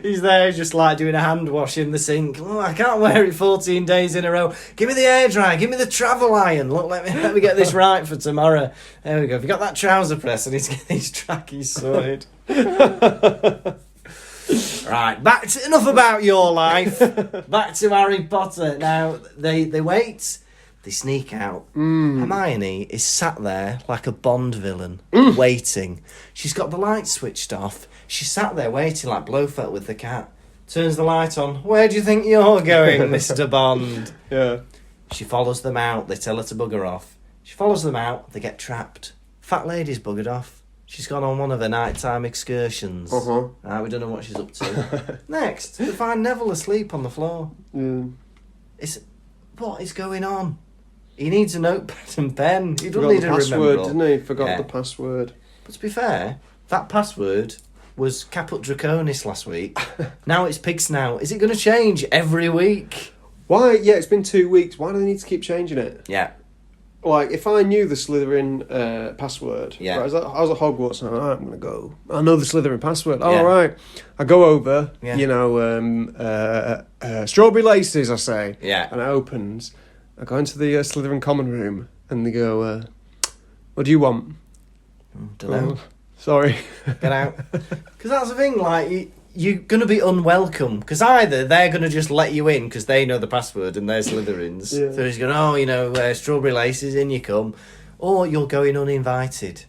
[SPEAKER 3] He's there just like doing a hand wash in the sink. Oh, I can't wear it 14 days in a row. Give me the hairdryer, give me the travel iron. Look, let me get this right for tomorrow. There we go. Have you got that trouser press? I need to get these trackies sorted. Right, enough about your life. Back to Harry Potter. Now, they wait. They sneak out. Hermione is sat there like a Bond villain, waiting. She's got the light switched off. She's sat there waiting like Blofeld with the cat. Turns the light on. Where do you think you're going, Mr. Bond?
[SPEAKER 1] Yeah.
[SPEAKER 3] She follows them out. They tell her to bugger off. She follows them out. They get trapped. Fat lady's buggered off. She's gone on one of her nighttime excursions.
[SPEAKER 1] Uh-huh.
[SPEAKER 3] Right, we don't know what she's up to. Next, they find Neville asleep on the floor. What is going on? He needs a notepad and pen. He doesn't
[SPEAKER 1] Forgot
[SPEAKER 3] need
[SPEAKER 1] the
[SPEAKER 3] to
[SPEAKER 1] password,
[SPEAKER 3] remember.
[SPEAKER 1] didn't he? Forgot
[SPEAKER 3] Yeah.
[SPEAKER 1] the password.
[SPEAKER 3] But to be fair, that password was Caput Draconis last week. Now it's Pig Snout. Is it going to change every week?
[SPEAKER 1] Why? Yeah, it's been 2 weeks. Why do they need to keep changing it?
[SPEAKER 3] Yeah.
[SPEAKER 1] Like, if I knew the Slytherin password,
[SPEAKER 3] Yeah.
[SPEAKER 1] right, I was at Hogwarts, and I'm going to go. I know the Slytherin password.
[SPEAKER 3] Yeah.
[SPEAKER 1] All right. I go over,
[SPEAKER 3] Yeah.
[SPEAKER 1] strawberry laces, I say.
[SPEAKER 3] Yeah.
[SPEAKER 1] And it opens. I go into the Slytherin common room, and they go, what do you want?
[SPEAKER 3] Don't know.
[SPEAKER 1] Oh, sorry.
[SPEAKER 3] Get out. Because that's the thing, like, you're going to be unwelcome. Because either they're going to just let you in because they know the password and they're Slytherins.
[SPEAKER 1] Yeah.
[SPEAKER 3] So he's going, strawberry laces, in you come. Or you're going uninvited.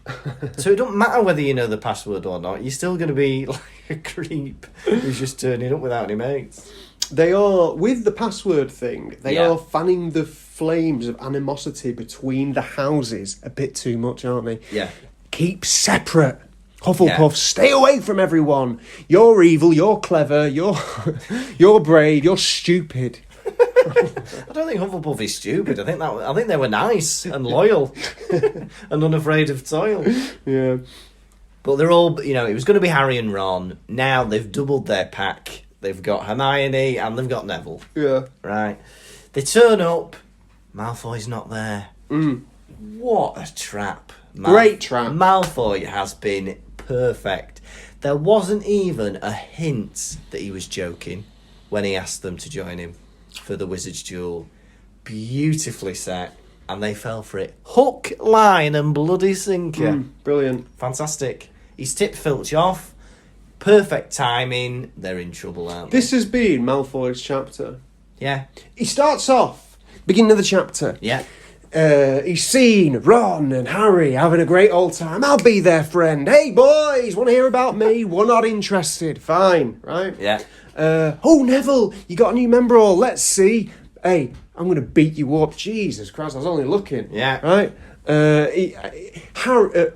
[SPEAKER 3] So it don't matter whether you know the password or not. You're still going to be like a creep who's just turning up without any mates.
[SPEAKER 1] They are, with the password thing, they
[SPEAKER 3] Yeah.
[SPEAKER 1] are fanning the flames of animosity between the houses a bit too much, aren't they?
[SPEAKER 3] Yeah.
[SPEAKER 1] Keep separate. Hufflepuff,
[SPEAKER 3] Yeah.
[SPEAKER 1] stay away from everyone. You're evil, you're clever, you're brave, you're stupid.
[SPEAKER 3] I don't think Hufflepuff is stupid. I think they were nice and loyal and unafraid of toil.
[SPEAKER 1] Yeah.
[SPEAKER 3] But they're all, it was going to be Harry and Ron. Now they've doubled their pack. They've got Hermione and they've got Neville.
[SPEAKER 1] Yeah.
[SPEAKER 3] Right. They turn up. Malfoy's not there. What a trap.
[SPEAKER 1] Great trap.
[SPEAKER 3] Malfoy has been perfect. There wasn't even a hint that he was joking when he asked them to join him for the Wizard's Duel. Beautifully set. And they fell for it. Hook, line and bloody sinker.
[SPEAKER 1] Brilliant.
[SPEAKER 3] Fantastic. He's tipped Filch off. Perfect timing. They're in trouble, aren't they?
[SPEAKER 1] This has been Malfoy's chapter.
[SPEAKER 3] Yeah.
[SPEAKER 1] He starts off, beginning of the chapter.
[SPEAKER 3] Yeah.
[SPEAKER 1] He's seen Ron and Harry having a great old time. I'll be their friend. Hey, boys, want to hear about me? We're not interested. Fine, right?
[SPEAKER 3] Yeah.
[SPEAKER 1] Oh, Neville, you got a new member all. Let's see. Hey, I'm going to beat you up. Jesus Christ, I was only looking.
[SPEAKER 3] Yeah.
[SPEAKER 1] Right? Harry...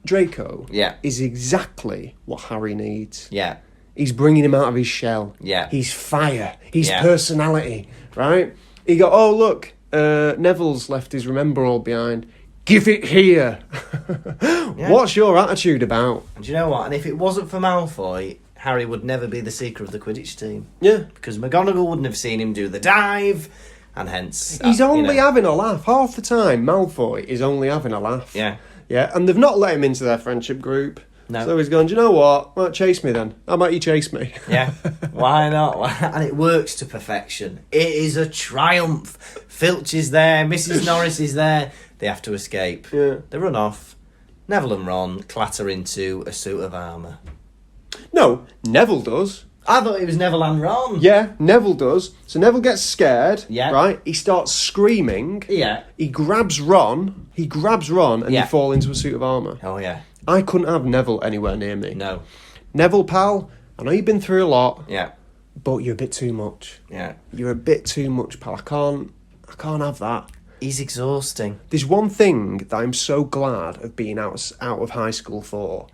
[SPEAKER 1] Draco
[SPEAKER 3] Yeah.
[SPEAKER 1] is exactly what Harry needs.
[SPEAKER 3] Yeah.
[SPEAKER 1] He's bringing him out of his shell.
[SPEAKER 3] Yeah.
[SPEAKER 1] He's fire. He's
[SPEAKER 3] Yeah.
[SPEAKER 1] personality, right? He go, oh, look, Neville's left his remember all behind. Give it here.
[SPEAKER 3] Yeah.
[SPEAKER 1] What's your attitude about?
[SPEAKER 3] And do you know what? And if it wasn't for Malfoy, Harry would never be the seeker of the Quidditch team.
[SPEAKER 1] Yeah.
[SPEAKER 3] Because McGonagall wouldn't have seen him do the dive, and hence...
[SPEAKER 1] He's only having a laugh. Half the time, Malfoy is only having a laugh.
[SPEAKER 3] Yeah.
[SPEAKER 1] Yeah, and they've not let him into their friendship group.
[SPEAKER 3] No.
[SPEAKER 1] So he's going, do you know what? Well, chase me then. How about you chase me?
[SPEAKER 3] Yeah, why not? And it works to perfection. It is a triumph. Filch is there, Mrs. Norris is there. They have to escape.
[SPEAKER 1] Yeah.
[SPEAKER 3] They run off. Neville and Ron clatter into a suit of armour.
[SPEAKER 1] No, Neville does.
[SPEAKER 3] I thought it was Neville and Ron.
[SPEAKER 1] Yeah, Neville does. So Neville gets scared,
[SPEAKER 3] Yeah.
[SPEAKER 1] right? He starts screaming.
[SPEAKER 3] Yeah.
[SPEAKER 1] He grabs Ron, and
[SPEAKER 3] Yeah.
[SPEAKER 1] they fall into a suit of armour.
[SPEAKER 3] Oh, yeah.
[SPEAKER 1] I couldn't have Neville anywhere near me.
[SPEAKER 3] No.
[SPEAKER 1] Neville, pal, I know you've been through a lot,
[SPEAKER 3] Yeah.
[SPEAKER 1] but you're a bit too much.
[SPEAKER 3] Yeah.
[SPEAKER 1] You're a bit too much, pal. I can't have that.
[SPEAKER 3] He's exhausting.
[SPEAKER 1] There's one thing that I'm so glad of being out of high school for.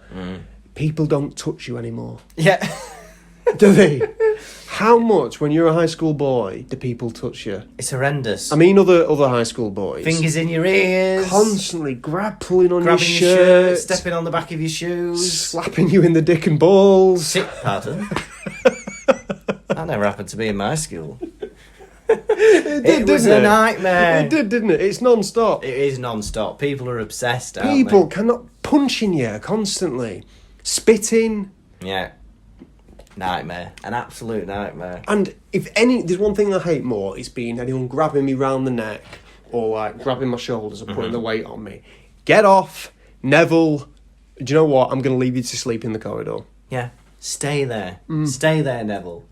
[SPEAKER 1] People don't touch you anymore.
[SPEAKER 3] Yeah.
[SPEAKER 1] Do they? How much, when you're a high school boy, do people touch you?
[SPEAKER 3] It's horrendous.
[SPEAKER 1] I mean, other high school boys.
[SPEAKER 3] Fingers in your ears.
[SPEAKER 1] Constantly pulling on
[SPEAKER 3] Grabbing
[SPEAKER 1] your
[SPEAKER 3] your
[SPEAKER 1] shirt.
[SPEAKER 3] shirt. Stepping on the back of your shoes.
[SPEAKER 1] Slapping you in the dick and balls.
[SPEAKER 3] Pardon? That never happened to me in my school.
[SPEAKER 1] It
[SPEAKER 3] was a nightmare.
[SPEAKER 1] It did, didn't it? It's non-stop.
[SPEAKER 3] It is non-stop. People are obsessed, aren't
[SPEAKER 1] People cannot punching you constantly. Spitting.
[SPEAKER 3] they? Yeah. Nightmare. An absolute nightmare.
[SPEAKER 1] And there's one thing I hate more, is being anyone grabbing me round the neck or like grabbing my shoulders or putting the weight on me. Get off, Neville. Do you know what? I'm going to leave you to sleep in the corridor.
[SPEAKER 3] Yeah. Stay there. Stay there, Neville.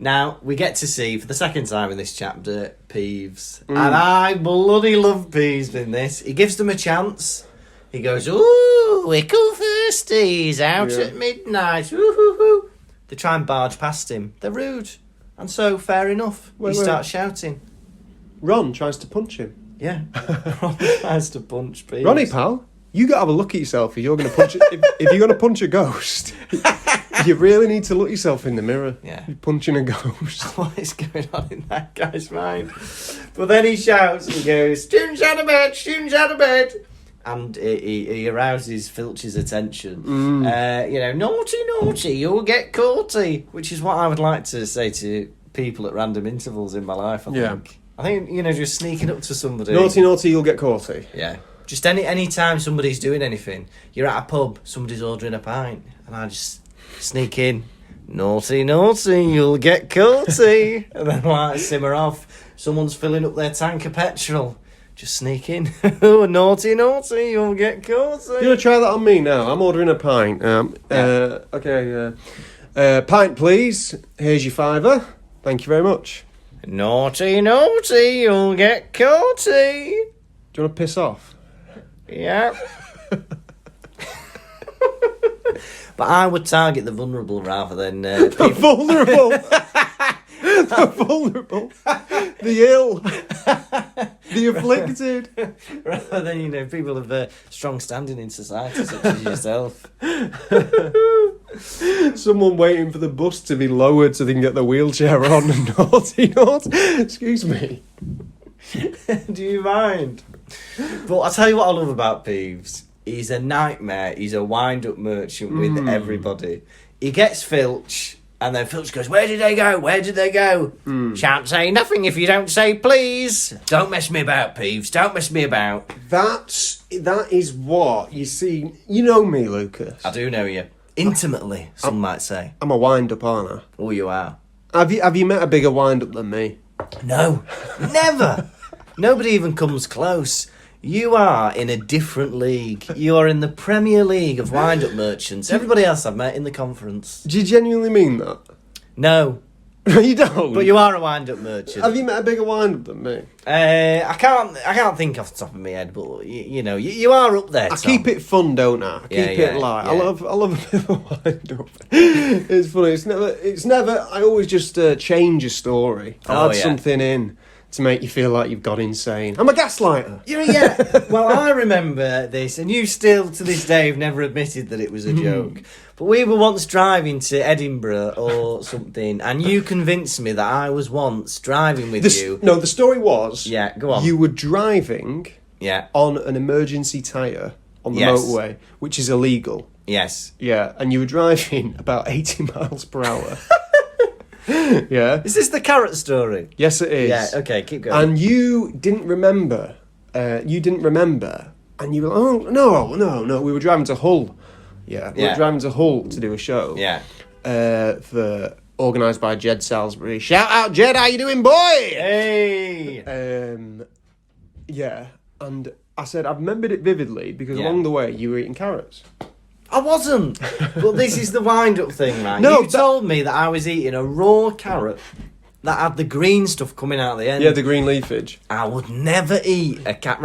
[SPEAKER 3] Now, we get to see, for the second time in this chapter, Peeves. And I bloody love Peeves in this. He gives them a chance. He goes, ooh, Wickle Thirsties out at midnight. Ooh. They try and barge past him. They're rude. And so, fair enough. He starts shouting.
[SPEAKER 1] Ron tries to punch him.
[SPEAKER 3] Yeah. Ron tries to punch Peeves.
[SPEAKER 1] Ronnie, pal, you got to have a look at yourself if you're going to punch if you're going to punch a ghost. You really need to look yourself in the mirror.
[SPEAKER 3] Yeah.
[SPEAKER 1] You're punching a ghost.
[SPEAKER 3] What is going on in that guy's mind? But then he shouts and goes, students out of bed, students out of bed. And he arouses Filch's attention. Naughty, you'll get caughty. Which is what I would like to say to people at random intervals in my life, I think. I think, just sneaking up to somebody.
[SPEAKER 1] Naughty, you'll get caughty.
[SPEAKER 3] Yeah. Just any time somebody's doing anything. You're at a pub, somebody's ordering a pint, and I just sneak in. Naughty, you'll get caughty. And then like simmer off. Someone's filling up their tank of petrol. Just sneak in. Oh, naughty, you'll get caughty.
[SPEAKER 1] You want to try that on me now? I'm ordering a pint. Pint, please. Here's your £5. Thank you very much.
[SPEAKER 3] Naughty, you'll get caughty.
[SPEAKER 1] Do you want to piss off?
[SPEAKER 3] Yeah. But I would target the vulnerable rather than
[SPEAKER 1] The vulnerable. The vulnerable. The ill. The afflicted.
[SPEAKER 3] rather than people of strong standing in society, such as yourself.
[SPEAKER 1] Someone waiting for the bus to be lowered so they can get the wheelchair on. Naughty. Excuse me.
[SPEAKER 3] Do you mind? But I'll tell you what I love about Peeves. He's a nightmare. He's a wind-up merchant with everybody. He gets Filch, and then Filch goes, where did they go? Where did they go? Shan't say nothing if you don't say please. Don't mess me about, Peeves. Don't mess me about.
[SPEAKER 1] That is what, you see, you know me, Lucas.
[SPEAKER 3] I do know you. Intimately, some might say.
[SPEAKER 1] I'm a wind-up, aren't I?
[SPEAKER 3] Oh, you are.
[SPEAKER 1] Have you met a bigger wind-up than me?
[SPEAKER 3] No. Never. Nobody even comes close. You are in a different league. You are in the Premier League of wind-up merchants. Everybody else I've met in the conference.
[SPEAKER 1] Do you genuinely mean that?
[SPEAKER 3] No.
[SPEAKER 1] You don't?
[SPEAKER 3] But you are a wind-up merchant.
[SPEAKER 1] Have you met a bigger wind-up than me?
[SPEAKER 3] I can't think off the top of my head, but you are up there.
[SPEAKER 1] I
[SPEAKER 3] Tom.
[SPEAKER 1] keep it fun, don't I? Keep it light.
[SPEAKER 3] Yeah.
[SPEAKER 1] I love a bit of a wind-up. It's funny. It's never. I always just change a story. I'll add something in to make you feel like you've gone insane. I'm a gaslighter.
[SPEAKER 3] Yeah. Well, I remember this, and you still, to this day, have never admitted that it was a joke. But we were once driving to Edinburgh or something, and you convinced me that I was once driving with you.
[SPEAKER 1] No, the story was...
[SPEAKER 3] Yeah, go on.
[SPEAKER 1] You were driving
[SPEAKER 3] Yeah.
[SPEAKER 1] on an emergency tyre on the motorway, which is illegal.
[SPEAKER 3] Yes.
[SPEAKER 1] Yeah, and you were driving about 80 miles per hour. Yeah.
[SPEAKER 3] Is this the carrot story?
[SPEAKER 1] Yes, it is.
[SPEAKER 3] Yeah, okay, keep going.
[SPEAKER 1] And you didn't remember. And you were, oh, no. We were driving to Hull. Yeah, we were driving to Hull to do a show.
[SPEAKER 3] Yeah.
[SPEAKER 1] Organised by Jed Salisbury. Shout out, Jed, how you doing, boy?
[SPEAKER 3] Hey!
[SPEAKER 1] Yeah, and I said, I've remembered it vividly because along the way you were eating carrots.
[SPEAKER 3] I wasn't. But this is the wind-up thing, right?
[SPEAKER 1] No,
[SPEAKER 3] you told me that I was eating a raw carrot that had the green stuff coming out the end.
[SPEAKER 1] Yeah, the green leafage.
[SPEAKER 3] I would never eat a carrot.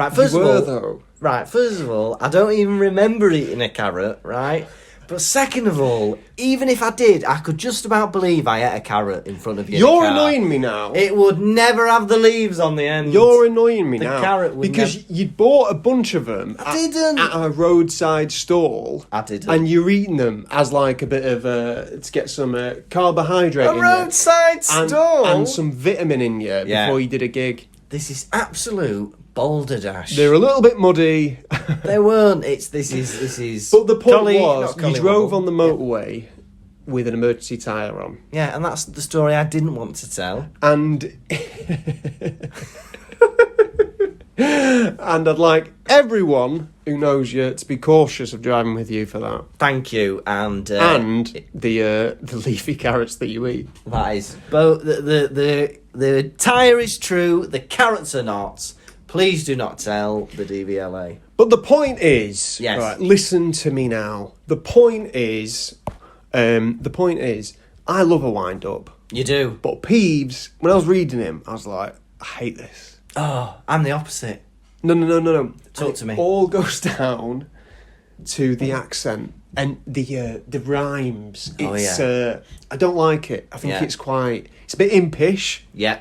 [SPEAKER 3] Right,
[SPEAKER 1] First of all,
[SPEAKER 3] I don't even remember eating a carrot, right? But second of all, even if I did, I could just about believe I ate a carrot in front of you.
[SPEAKER 1] You're annoying me now.
[SPEAKER 3] It would never have the leaves on the end.
[SPEAKER 1] You're annoying me now.
[SPEAKER 3] The carrot would
[SPEAKER 1] because you'd bought a bunch of them
[SPEAKER 3] didn't.
[SPEAKER 1] at a roadside stall.
[SPEAKER 3] I didn't.
[SPEAKER 1] And you're eating them as like a bit of to get some carbohydrate in
[SPEAKER 3] A roadside stall?
[SPEAKER 1] and some vitamin in you before you did a gig.
[SPEAKER 3] This is absolute balderdash.
[SPEAKER 1] They're a little bit muddy.
[SPEAKER 3] They weren't. This is.
[SPEAKER 1] But the point
[SPEAKER 3] Collie,
[SPEAKER 1] was,
[SPEAKER 3] not
[SPEAKER 1] you drove
[SPEAKER 3] Collywobble.
[SPEAKER 1] on the motorway with an emergency tyre on.
[SPEAKER 3] Yeah, and that's the story I didn't want to tell.
[SPEAKER 1] And and I'd like everyone who knows you to be cautious of driving with you for that.
[SPEAKER 3] Thank you, and
[SPEAKER 1] The leafy carrots that you eat.
[SPEAKER 3] that is both the tyre is true, the carrots are not. Please do not tell the DVLA.
[SPEAKER 1] But the point is,
[SPEAKER 3] Yes.
[SPEAKER 1] right, listen to me now. The point is, I love a wind up.
[SPEAKER 3] You do.
[SPEAKER 1] But Peeves, when I was reading him, I was like, I hate this.
[SPEAKER 3] Oh, I'm the opposite.
[SPEAKER 1] No.
[SPEAKER 3] Talk
[SPEAKER 1] And
[SPEAKER 3] to me.
[SPEAKER 1] It all goes down to the accent and the rhymes.
[SPEAKER 3] Oh,
[SPEAKER 1] It's
[SPEAKER 3] yeah.
[SPEAKER 1] I don't like it. I think
[SPEAKER 3] Yeah.
[SPEAKER 1] it's a bit impish.
[SPEAKER 3] Yeah.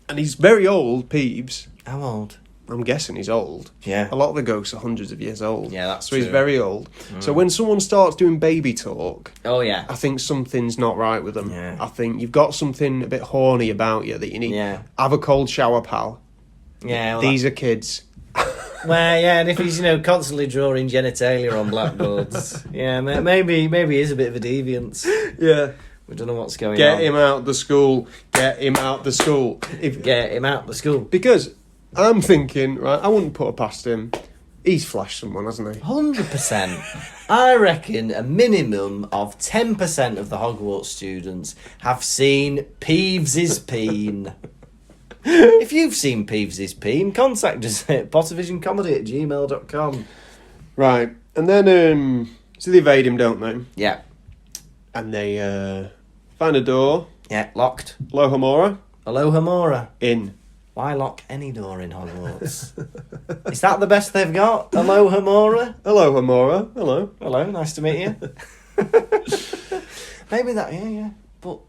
[SPEAKER 1] And he's very old, Peeves.
[SPEAKER 3] How old?
[SPEAKER 1] I'm guessing he's old.
[SPEAKER 3] Yeah.
[SPEAKER 1] A lot of the ghosts are hundreds of years old.
[SPEAKER 3] Yeah, that's
[SPEAKER 1] so he's
[SPEAKER 3] true.
[SPEAKER 1] very old. So when someone starts doing baby talk,
[SPEAKER 3] Oh, yeah.
[SPEAKER 1] I think something's not right with them.
[SPEAKER 3] Yeah.
[SPEAKER 1] I think you've got something a bit horny about you that you need.
[SPEAKER 3] Yeah.
[SPEAKER 1] Have a cold shower, pal.
[SPEAKER 3] Yeah. Well,
[SPEAKER 1] These are kids.
[SPEAKER 3] well, yeah, and if he's, constantly drawing genitalia on blackboards, yeah, maybe he's a bit of a deviance.
[SPEAKER 1] Yeah.
[SPEAKER 3] We don't know what's going on.
[SPEAKER 1] Get him out the school. Get him out the school.
[SPEAKER 3] Get him out of the school.
[SPEAKER 1] Because I'm thinking, right, I wouldn't put it past him. He's flashed someone, hasn't he?
[SPEAKER 3] 100%. I reckon a minimum of 10% of the Hogwarts students have seen Peeves's peen. If you've seen Peeves's peen, contact us at pottervisioncomedy@gmail.com.
[SPEAKER 1] Right. And then, so they evade him, don't they?
[SPEAKER 3] Yeah.
[SPEAKER 1] And they find a door.
[SPEAKER 3] Yeah, locked.
[SPEAKER 1] Lohomora.
[SPEAKER 3] Alohomora.
[SPEAKER 1] In.
[SPEAKER 3] Why lock any door in Hogwarts? Is that the best they've got? Alohomora?
[SPEAKER 1] Hello, Homora. Hello.
[SPEAKER 3] Hello, nice to meet you. Maybe that, yeah. But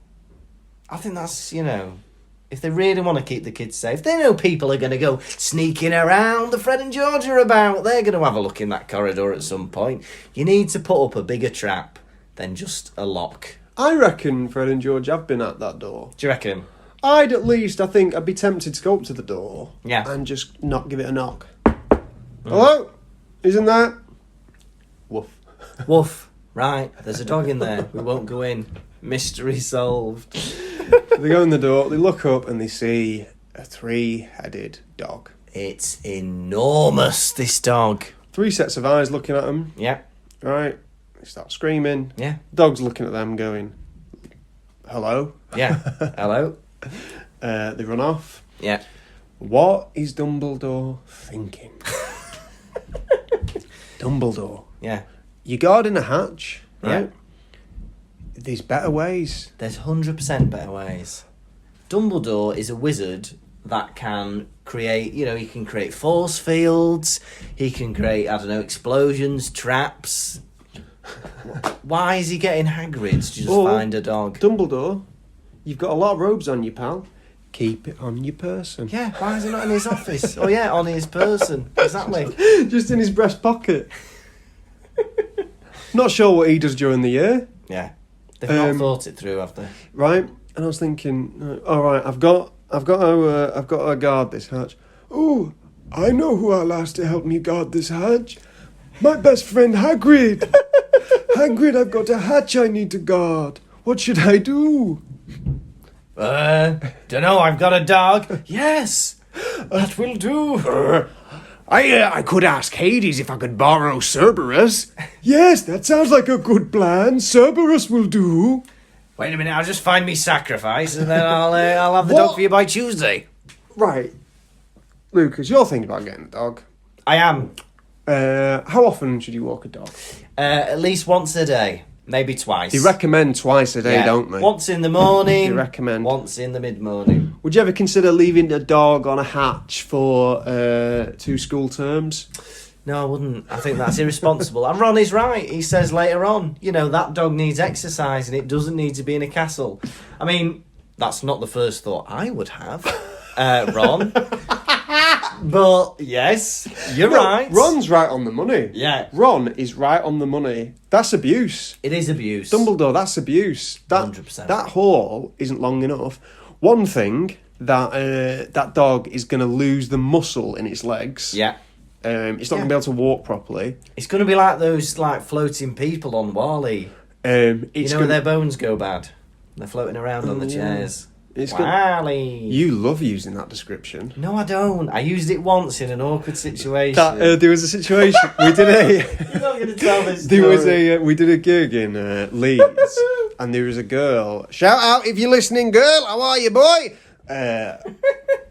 [SPEAKER 3] I think that's, if they really want to keep the kids safe, they know people are going to go sneaking around. The Fred and George are about. They're going to have a look in that corridor at some point. You need to put up a bigger trap than just a lock.
[SPEAKER 1] I reckon Fred and George have been at that door.
[SPEAKER 3] Do you reckon?
[SPEAKER 1] I'd be tempted to go up to the door.
[SPEAKER 3] Yeah.
[SPEAKER 1] And just not give it a knock. Hello? Isn't that? Woof.
[SPEAKER 3] Woof. Right, there's a dog in there. We won't go in. Mystery solved.
[SPEAKER 1] They go in the door, they look up and they see a 3-headed dog.
[SPEAKER 3] It's enormous, this dog.
[SPEAKER 1] 3 sets of eyes looking at them.
[SPEAKER 3] Yeah.
[SPEAKER 1] Right. They start screaming.
[SPEAKER 3] Yeah.
[SPEAKER 1] Dog's looking at them going, hello?
[SPEAKER 3] Yeah. Hello?
[SPEAKER 1] They run off.
[SPEAKER 3] Yeah.
[SPEAKER 1] What is Dumbledore thinking? Dumbledore.
[SPEAKER 3] Yeah.
[SPEAKER 1] You're guarding a hatch, right?
[SPEAKER 3] Yeah.
[SPEAKER 1] There's better ways.
[SPEAKER 3] There's 100% better ways. Dumbledore is a wizard that can create, he can create force fields, he can create, explosions, traps. Why is he getting Hagrid to just find a dog?
[SPEAKER 1] Dumbledore, you've got a lot of robes on you, pal. Keep it on your person.
[SPEAKER 3] Yeah, why is he not in his office? Oh yeah, on his person. Exactly.
[SPEAKER 1] Just in his breast pocket. Not sure what he does during the year.
[SPEAKER 3] Yeah. They've not thought it through, have they?
[SPEAKER 1] Right, and I was thinking, all right, I've got to guard this hatch. Oh, I know who I'll ask to help me guard this hatch. My best friend Hagrid. Hagrid, I've got a hatch I need to guard. What should I do?
[SPEAKER 3] Dunno, I've got a dog. Yes, that will do.
[SPEAKER 1] I could ask Hades if I could borrow Cerberus. Yes, that sounds like a good plan. Cerberus will do.
[SPEAKER 3] Wait a minute, I'll just find me sacrifice and then I'll have the dog for you by Tuesday.
[SPEAKER 1] Right. Lucas, you're thinking about getting a dog.
[SPEAKER 3] I am.
[SPEAKER 1] How often should you walk a dog?
[SPEAKER 3] At least once a day. Maybe twice.
[SPEAKER 1] They recommend twice a day, don't they?
[SPEAKER 3] Once in the morning.
[SPEAKER 1] They recommend.
[SPEAKER 3] Once in the mid-morning.
[SPEAKER 1] Would you ever consider leaving a dog on a hatch for 2 school terms?
[SPEAKER 3] No, I wouldn't. I think that's irresponsible. And Ron is right. He says later on, that dog needs exercise and it doesn't need to be in a castle. I mean, that's not the first thought I would have, Ron. But, yes, you're right.
[SPEAKER 1] Ron's right on the money.
[SPEAKER 3] Yeah.
[SPEAKER 1] Ron is right on the money. That's abuse.
[SPEAKER 3] It is abuse.
[SPEAKER 1] Dumbledore, that's abuse.
[SPEAKER 3] 100%.
[SPEAKER 1] That hall isn't long enough. One thing, that dog is going to lose the muscle in its legs.
[SPEAKER 3] Yeah.
[SPEAKER 1] It's not going to be able to walk properly.
[SPEAKER 3] It's going to be like those floating people on Wall-E. Where their bones go bad. They're floating around on the chairs. Wall-E.
[SPEAKER 1] You love using that description.
[SPEAKER 3] No, I don't. I used it once in an awkward situation.
[SPEAKER 1] There was a situation. We did
[SPEAKER 3] You're not going to tell this story.
[SPEAKER 1] We did a gig in Leeds, and there was a girl. Shout out if you're listening, girl. How are you, boy?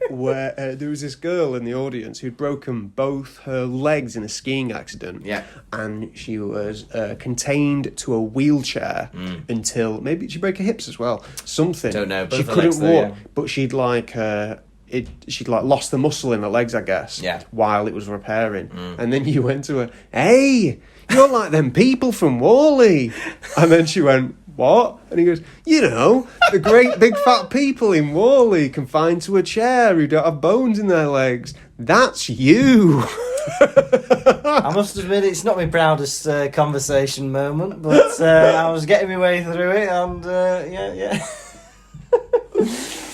[SPEAKER 1] Where there was this girl in the audience who'd broken both her legs in a skiing accident.
[SPEAKER 3] Yeah.
[SPEAKER 1] And she was contained to a wheelchair until maybe she broke her hips as well. Something.
[SPEAKER 3] Don't know. Both
[SPEAKER 1] She
[SPEAKER 3] her
[SPEAKER 1] couldn't
[SPEAKER 3] legs,
[SPEAKER 1] walk,
[SPEAKER 3] though, yeah.
[SPEAKER 1] but she'd lost the muscle in her legs, I guess.
[SPEAKER 3] Yeah.
[SPEAKER 1] While it was repairing, and then you went to her. Hey, you're like them people from Wall-E, and then she went. What? And he goes, the great big fat people in Wall-E confined to a chair who don't have bones in their legs. That's you.
[SPEAKER 3] I must admit, it's not my proudest conversation moment, but I was getting my way through it, and yeah.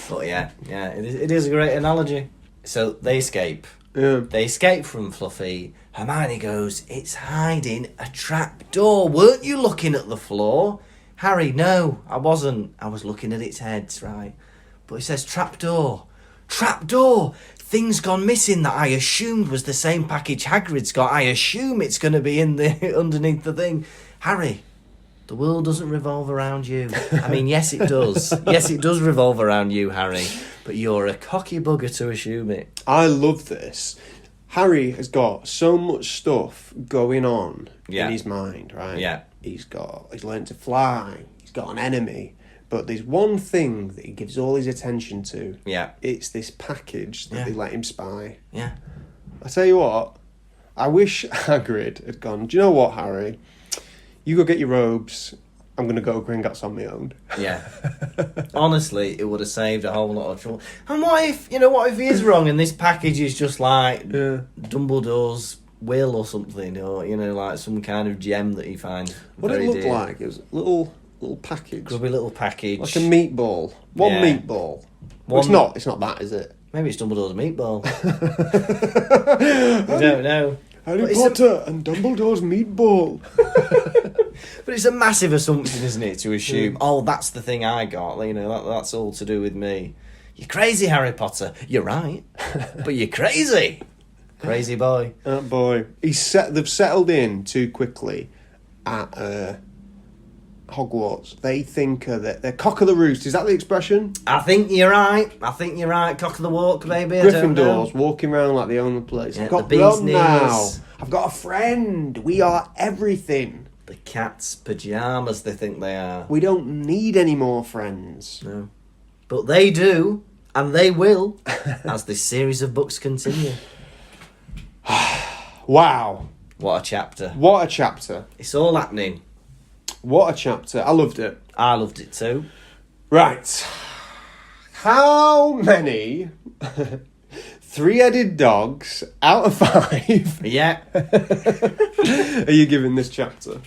[SPEAKER 3] But yeah, it is a great analogy. So they escape.
[SPEAKER 1] Yeah.
[SPEAKER 3] They escape from Fluffy. Hermione goes, it's hiding a trap door. Weren't you looking at the floor? Harry, no, I wasn't. I was looking at its heads, right? But it says trapdoor. Trapdoor! Things gone missing that I assumed was the same package Hagrid's got. I assume it's going to be in the underneath the thing. Harry, the world doesn't revolve around you. I mean, yes, it does. Yes, it does revolve around you, Harry. But you're a cocky bugger to assume it.
[SPEAKER 1] I love this. Harry has got so much stuff going on in his mind, right?
[SPEAKER 3] Yeah.
[SPEAKER 1] He's learned to fly. He's got an enemy. But there's one thing that he gives all his attention to.
[SPEAKER 3] Yeah.
[SPEAKER 1] It's this package that they let him spy.
[SPEAKER 3] Yeah.
[SPEAKER 1] I tell you what, I wish Hagrid had gone, do you know what, Harry? You go get your robes. I'm going to go Gringotts on my own.
[SPEAKER 3] Yeah. Honestly, it would have saved a whole lot of trouble. And what if he is wrong and this package is just like Dumbledore's will or something, or like some kind of gem that he finds.
[SPEAKER 1] What did it look like? It was a little package.
[SPEAKER 3] Could be a little package.
[SPEAKER 1] Like a meatball. One meatball. Well, it's not that, is it?
[SPEAKER 3] Maybe it's Dumbledore's meatball. I don't know.
[SPEAKER 1] Harry Potter and Dumbledore's meatball.
[SPEAKER 3] But it's a massive assumption, isn't it, to assume, that's the thing I got. That's all to do with me. You're crazy, Harry Potter. You're right. But you're crazy. Crazy boy.
[SPEAKER 1] That boy. They've settled in too quickly at Hogwarts. They think that they're cock of the roost. Is that the expression?
[SPEAKER 3] I think you're right. Cock of the walk, baby.
[SPEAKER 1] Gryffindors walking around like they own the place.
[SPEAKER 3] Yeah,
[SPEAKER 1] I've got
[SPEAKER 3] the bee's
[SPEAKER 1] Ron now.
[SPEAKER 3] knees.
[SPEAKER 1] I've got a friend. We are everything.
[SPEAKER 3] The cat's pyjamas, they think they are.
[SPEAKER 1] We don't need any more friends.
[SPEAKER 3] No. But they do, and they will, as this series of books continue.
[SPEAKER 1] Wow.
[SPEAKER 3] What a chapter.
[SPEAKER 1] What a chapter.
[SPEAKER 3] It's all happening.
[SPEAKER 1] What a chapter. I loved it.
[SPEAKER 3] I loved it too.
[SPEAKER 1] Right. How many three-headed dogs out of 5
[SPEAKER 3] Yeah.
[SPEAKER 1] are you giving this chapter?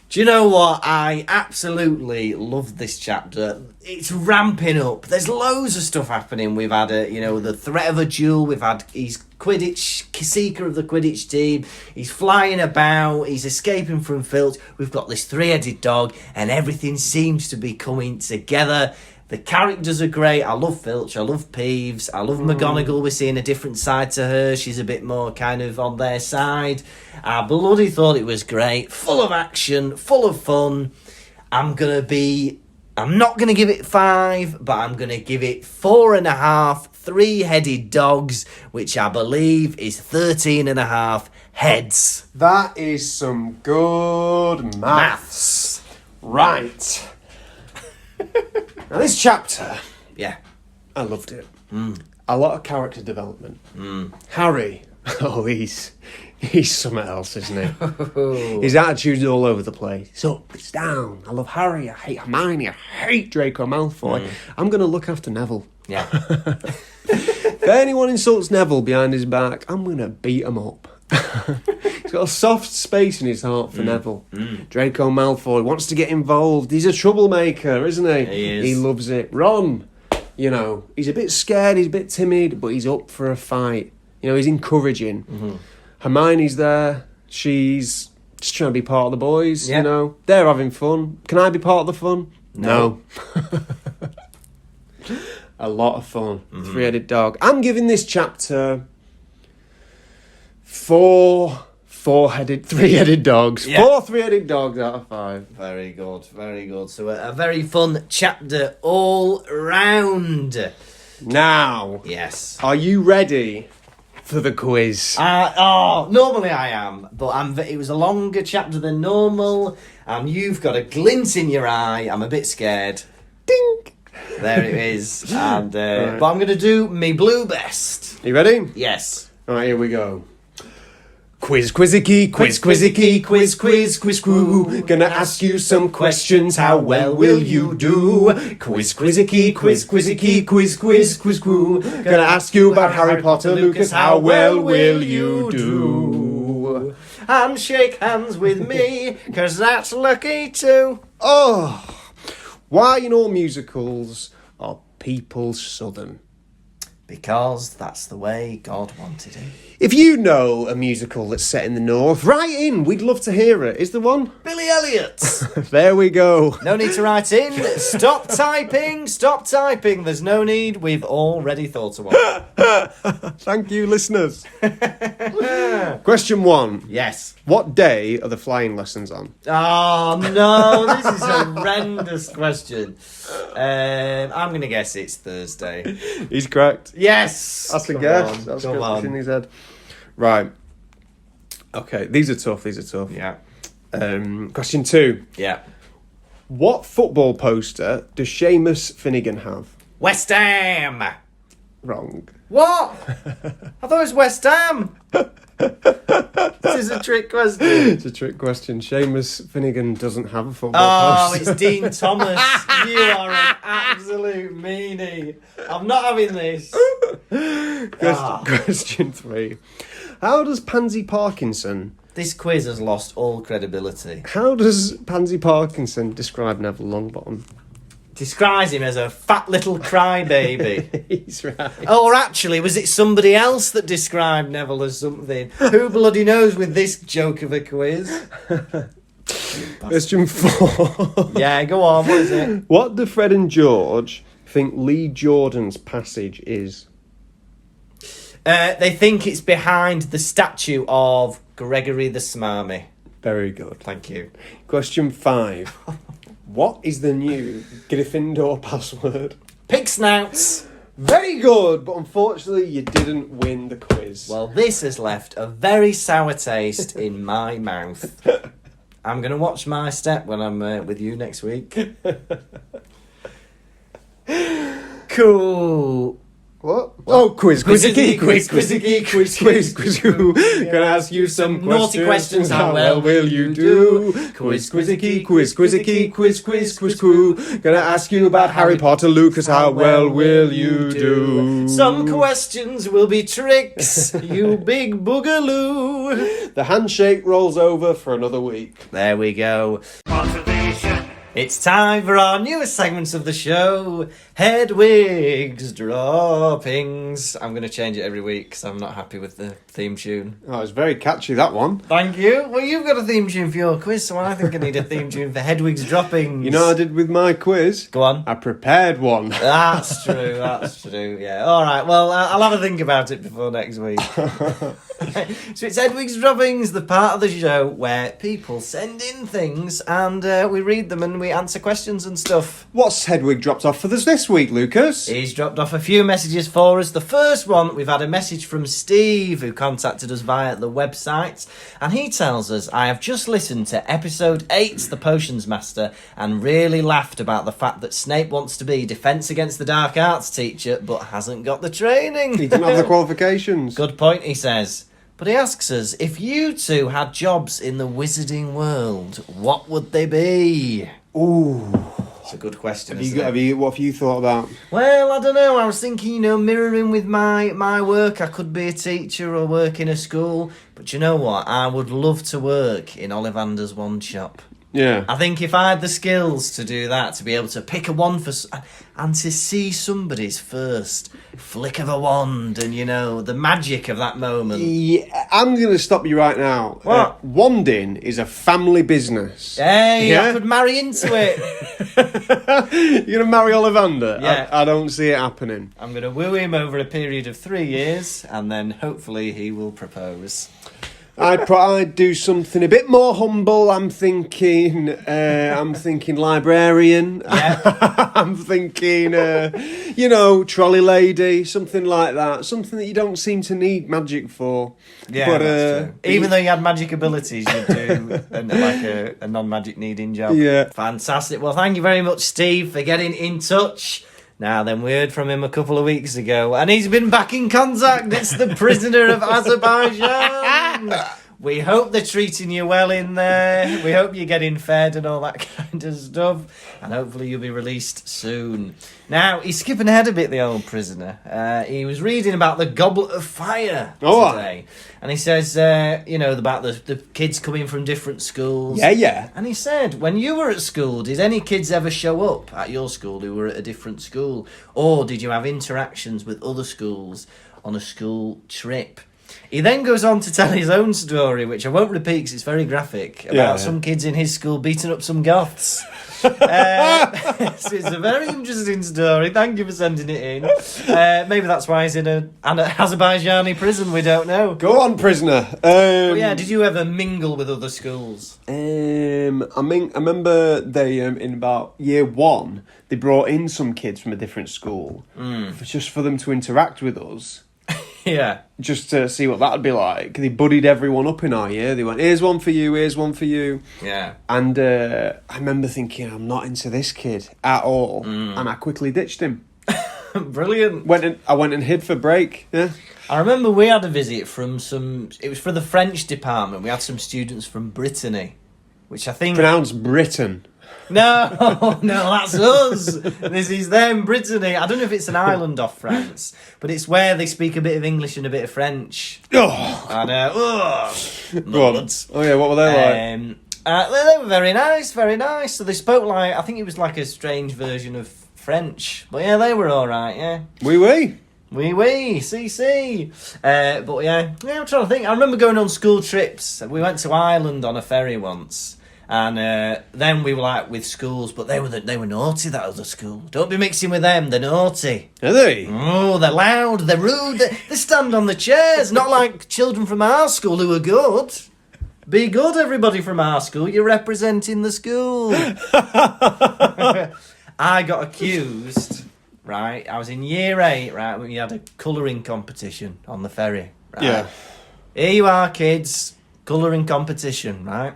[SPEAKER 3] Do you know what? I absolutely loved this chapter. It's ramping up. There's loads of stuff happening. We've had the threat of a duel. We've had he's Quidditch seeker of the Quidditch team. He's flying about. He's escaping from Filch. We've got this three-headed dog, and everything seems to be coming together. The characters are great. I love Filch. I love Peeves. I love McGonagall. We're seeing a different side to her. She's a bit more kind of on their side. I bloody thought it was great. Full of action. Full of fun. I'm not going to give it 5, but I'm going to give it 4.5 three-headed dogs, which I believe is 13.5 heads.
[SPEAKER 1] That is some good maths. Right. Now, this chapter,
[SPEAKER 3] Yeah.
[SPEAKER 1] I loved it. A lot of character development. Harry, he's something else, isn't he? His attitude's all over the place. It's up, it's down. I love Harry, I hate Hermione, I hate Draco Malfoy. I'm going to look after Neville.
[SPEAKER 3] Yeah.
[SPEAKER 1] If anyone insults Neville behind his back, I'm going to beat him up. He's got a soft space in his heart for Neville. Draco Malfoy wants to get involved. He's a troublemaker, isn't he?
[SPEAKER 3] He is.
[SPEAKER 1] He loves it. Ron, he's a bit scared, he's a bit timid, but he's up for a fight. He's encouraging. Hermione's there. She's just trying to be part of the boys,
[SPEAKER 3] Yeah.
[SPEAKER 1] They're having fun. Can I be part of the fun? No. A lot of fun. Three-headed dog. I'm giving this chapter 4 three-headed dogs.
[SPEAKER 3] Yeah.
[SPEAKER 1] 4 three-headed dogs out of 5.
[SPEAKER 3] Very good, very good. So a very fun chapter all round.
[SPEAKER 1] Now,
[SPEAKER 3] Yes.
[SPEAKER 1] are you ready for the quiz?
[SPEAKER 3] Normally I am, but it was a longer chapter than normal, and you've got a glint in your eye. I'm a bit scared.
[SPEAKER 1] Ding!
[SPEAKER 3] There it is. And
[SPEAKER 1] Right.
[SPEAKER 3] but I'm going to do me blue best.
[SPEAKER 1] You ready?
[SPEAKER 3] Yes.
[SPEAKER 1] All right, here we go. Quiz, quizzicky, quiz, quizzicky, quiz, quizzicky. Gonna ask you some questions, how well will you do? Quiz, quizzicky, quiz, quizzicky, quiz. Gonna ask you about Harry Potter, Lucas, how well will you do?
[SPEAKER 3] And shake hands with me, 'cause that's lucky too.
[SPEAKER 1] Oh, why in all musicals are people southern?
[SPEAKER 3] Because that's the way God wanted it.
[SPEAKER 1] If you know a musical that's set in the north, write in. We'd love to hear it. Is there one?
[SPEAKER 3] Billy Elliot.
[SPEAKER 1] There we go.
[SPEAKER 3] No need to write in. Stop typing. Stop typing. There's no need. We've already thought of one.
[SPEAKER 1] Thank you, listeners. Question 1.
[SPEAKER 3] Yes.
[SPEAKER 1] What day are the flying lessons on?
[SPEAKER 3] Oh, no. This is a horrendous question. I'm going to guess it's Thursday.
[SPEAKER 1] He's correct.
[SPEAKER 3] Yes.
[SPEAKER 1] That's a
[SPEAKER 3] Come
[SPEAKER 1] guess.
[SPEAKER 3] on,
[SPEAKER 1] That's
[SPEAKER 3] come
[SPEAKER 1] good.
[SPEAKER 3] on.
[SPEAKER 1] It's in his head. Right. Okay, these are tough.
[SPEAKER 3] Yeah.
[SPEAKER 1] Question 2.
[SPEAKER 3] Yeah.
[SPEAKER 1] What football poster does Seamus Finnegan have?
[SPEAKER 3] West Ham.
[SPEAKER 1] Wrong.
[SPEAKER 3] What? I thought it was West Ham. This is a trick question.
[SPEAKER 1] It's a trick question. Seamus Finnegan doesn't have a football
[SPEAKER 3] Oh,
[SPEAKER 1] poster.
[SPEAKER 3] it's Dean Thomas. You are an absolute meanie. I'm not having this.
[SPEAKER 1] Question 3. How does Pansy Parkinson describe Neville Longbottom?
[SPEAKER 3] Describes him as a fat little crybaby.
[SPEAKER 1] He's right.
[SPEAKER 3] Or actually, was it somebody else that described Neville as something? Who bloody knows with this joke of a quiz?
[SPEAKER 1] Question 4.
[SPEAKER 3] Yeah, go on, what is it?
[SPEAKER 1] What do Fred and George think Lee Jordan's passage is?
[SPEAKER 3] They think it's behind the statue of Gregory the Smarmy.
[SPEAKER 1] Very good.
[SPEAKER 3] Thank you.
[SPEAKER 1] Question 5. What is the new Gryffindor password?
[SPEAKER 3] Pig snouts.
[SPEAKER 1] Very good, but unfortunately you didn't win the quiz.
[SPEAKER 3] Well, this has left a very sour taste in my mouth. I'm going to watch my step when I'm with you next week. Cool.
[SPEAKER 1] What? Oh, quiz, quizzicky, quiz,
[SPEAKER 3] quizzicky,
[SPEAKER 1] quiz, quiz, quiz. Gonna ask you some
[SPEAKER 3] naughty questions.
[SPEAKER 1] How well will you do? Quiz, quizzicky, quiz, quizzicky, quiz, quiz, quiz, quiz. Gonna ask you about Harry Potter, Lucas. How well will you do?
[SPEAKER 3] Some questions will be tricks, you big boogaloo.
[SPEAKER 1] The handshake rolls over for another week.
[SPEAKER 3] There we go.
[SPEAKER 2] Pottervision.
[SPEAKER 3] It's time for our newest segments of the show, Hedwig's Droppings. I'm going to change it every week because I'm not happy with the theme tune.
[SPEAKER 1] Oh, it's very catchy, that one.
[SPEAKER 3] Thank you. Well, you've got a theme tune for your quiz, so I think I need a theme tune for Hedwig's Droppings.
[SPEAKER 1] You know what I did with my quiz?
[SPEAKER 3] Go on.
[SPEAKER 1] I prepared one.
[SPEAKER 3] That's true, yeah. All right, well, I'll have a think about it before next week. So it's Hedwig's Droppings, the part of the show where people send in things and we read them and we answer questions and stuff.
[SPEAKER 1] What's Hedwig dropped off for us this week, Lucas?
[SPEAKER 3] He's dropped off a few messages for us. The first one, we've had a message from Steve, who contacted us via the website, and he tells us, I have just listened to episode 8, The Potions Master, and really laughed about the fact that Snape wants to be Defence Against the Dark Arts teacher, but hasn't got the training.
[SPEAKER 1] He didn't have the qualifications.
[SPEAKER 3] Good point, he says. But he asks us, if you two had jobs in the wizarding world, what would they be?
[SPEAKER 1] Ooh.
[SPEAKER 3] It's a good question,
[SPEAKER 1] What have you thought about?
[SPEAKER 3] Well, I don't know. I was thinking, mirroring with my work, I could be a teacher or work in a school. But you know what? I would love to work in Ollivander's wand shop.
[SPEAKER 1] Yeah.
[SPEAKER 3] I think if I had the skills to do that, to be able to pick a wand and to see somebody's first flick of a wand and, the magic of that moment.
[SPEAKER 1] Yeah, I'm going to stop you right now.
[SPEAKER 3] What?
[SPEAKER 1] Wanding is a family business.
[SPEAKER 3] Hey,
[SPEAKER 1] Yeah?
[SPEAKER 3] I could marry into it.
[SPEAKER 1] You're going to marry Ollivander?
[SPEAKER 3] Yeah.
[SPEAKER 1] I don't see it happening.
[SPEAKER 3] I'm going to woo him over a period of 3 years and then hopefully he will propose.
[SPEAKER 1] I'd do something a bit more humble. I'm thinking librarian.
[SPEAKER 3] Yeah.
[SPEAKER 1] I'm thinking, trolley lady, something like that. Something that you don't seem to need magic for.
[SPEAKER 3] Yeah,
[SPEAKER 1] but,
[SPEAKER 3] that's true. Even though you had magic abilities, you'd do a non-magic needing job.
[SPEAKER 1] Yeah.
[SPEAKER 3] Fantastic. Well, thank you very much, Steve, for getting in touch. Now then, we heard from him a couple of weeks ago, and he's been back in contact. It's the prisoner of Azerbaijan. We hope they're treating you well in there. We hope you're getting fed and all that kind of stuff. And hopefully you'll be released soon. Now, he's skipping ahead a bit, the old prisoner. He was reading about the Goblet of Fire today. And he says, about the kids coming from different schools.
[SPEAKER 1] Yeah.
[SPEAKER 3] And he said, when you were at school, did any kids ever show up at your school who were at a different school? Or did you have interactions with other schools on a school trip? He then goes on to tell his own story, which I won't repeat because it's very graphic, about some kids in his school beating up some goths. So it's a very interesting story. Thank you for sending it in. Maybe that's why he's in an Azerbaijani prison, we don't know.
[SPEAKER 1] Go on, prisoner.
[SPEAKER 3] Did you ever mingle with other schools?
[SPEAKER 1] I remember they, in about year 1, they brought in some kids from a different school just for them to interact with us.
[SPEAKER 3] Yeah.
[SPEAKER 1] Just to see what that'd be like. They buddied everyone up in our year. They went, here's one for you, here's one for you.
[SPEAKER 3] Yeah.
[SPEAKER 1] And I remember thinking, I'm not into this kid at all. And I quickly ditched him.
[SPEAKER 3] Brilliant.
[SPEAKER 1] I went and hid for break. Yeah.
[SPEAKER 3] I remember we had a visit from it was for the French department. We had some students from Brittany, which I think...
[SPEAKER 1] Pronounced Britain.
[SPEAKER 3] No, that's us. This is them, Brittany. I don't know if it's an island off France, but it's where they speak a bit of English and a bit of French.
[SPEAKER 1] Oh.
[SPEAKER 3] I know.
[SPEAKER 1] Oh, yeah, what were they like?
[SPEAKER 3] They were very nice, very nice. So they spoke I think it was like a strange version of French. But yeah, they were all right, yeah.
[SPEAKER 1] Oui.
[SPEAKER 3] Si. But yeah, I'm trying to think. I remember going on school trips. We went to Ireland on a ferry once. And then we were with schools, but they were naughty, that other school. Don't be mixing with them, they're naughty.
[SPEAKER 1] Are they?
[SPEAKER 3] Oh, they're loud, they're rude, they stand on the chairs, not like children from our school who are good. Be good, everybody from our school, you're representing the school. I got accused, right, I was in year 8, right, when we had a colouring competition on the ferry, right?
[SPEAKER 1] Yeah.
[SPEAKER 3] Here you are, kids, colouring competition, right?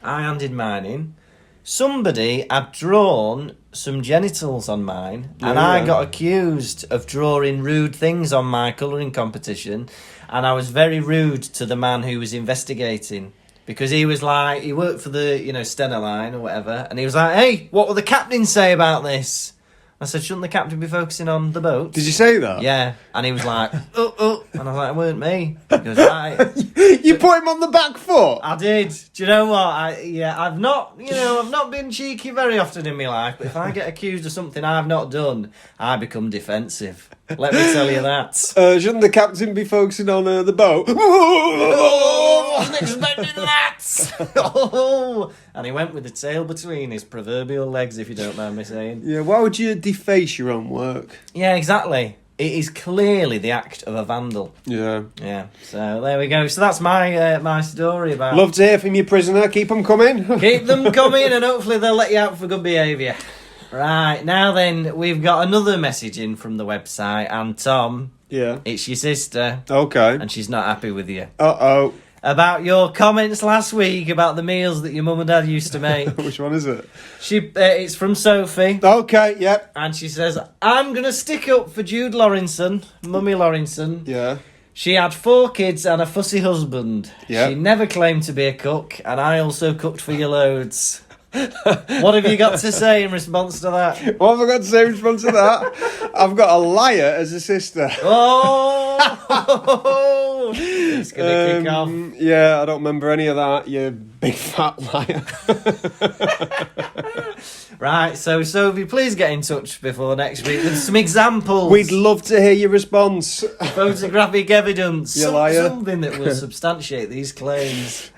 [SPEAKER 3] I handed mine in. Somebody had drawn some genitals on mine, and
[SPEAKER 1] Yeah.
[SPEAKER 3] I got accused of drawing rude things on my colouring competition, and I was very rude to the man who was investigating. Because he was like, he worked for the, Stena line or whatever, and he was like, hey, what will the captain say about this? I said, shouldn't the captain be focusing on the boat?
[SPEAKER 1] Did you say that?
[SPEAKER 3] Yeah. And he was like, oh. And I was like, it weren't me. He goes, right.
[SPEAKER 1] You put him on the back foot?
[SPEAKER 3] I did. Do you know what? I've not been cheeky very often in my life, but if I get accused of something I've not done, I become defensive. Let me tell you that.
[SPEAKER 1] Shouldn't the captain be focusing on the boat?
[SPEAKER 3] Oh, I wasn't expecting that. Oh. And he went with the tail between his proverbial legs, if you don't mind me saying.
[SPEAKER 1] Yeah, why would you deface your own work?
[SPEAKER 3] Yeah, exactly. It is clearly the act of a vandal.
[SPEAKER 1] Yeah.
[SPEAKER 3] Yeah. So there we go. So that's my story about.
[SPEAKER 1] Love to hear from you, prisoner. Keep them coming.
[SPEAKER 3] Keep them coming, and hopefully they'll let you out for good behaviour. Right, now then, we've got another message in from the website, and Tom,
[SPEAKER 1] Yeah.
[SPEAKER 3] it's your sister,
[SPEAKER 1] Okay.
[SPEAKER 3] and she's not happy with you.
[SPEAKER 1] Uh-oh.
[SPEAKER 3] About your comments last week about the meals that your mum and dad used to make.
[SPEAKER 1] Which one is it?
[SPEAKER 3] It's from Sophie,
[SPEAKER 1] Okay, yep.
[SPEAKER 3] and she says, I'm going to stick up for Jude Lawrenson, Mummy Lawrenson.
[SPEAKER 1] Yeah.
[SPEAKER 3] She had 4 kids and a fussy husband.
[SPEAKER 1] Yeah.
[SPEAKER 3] She never claimed to be a cook, and I also cooked for you loads. What have you got to say in response to that?
[SPEAKER 1] What have I got to say in response to that? I've got a liar as a sister.
[SPEAKER 3] Oh! It's going to kick off.
[SPEAKER 1] Yeah, I don't remember any of that, you big fat liar.
[SPEAKER 3] Right, so Sophie, please get in touch before next week with some examples.
[SPEAKER 1] We'd love to hear your response.
[SPEAKER 3] Photographic evidence.
[SPEAKER 1] You liar.
[SPEAKER 3] Something that will substantiate these claims.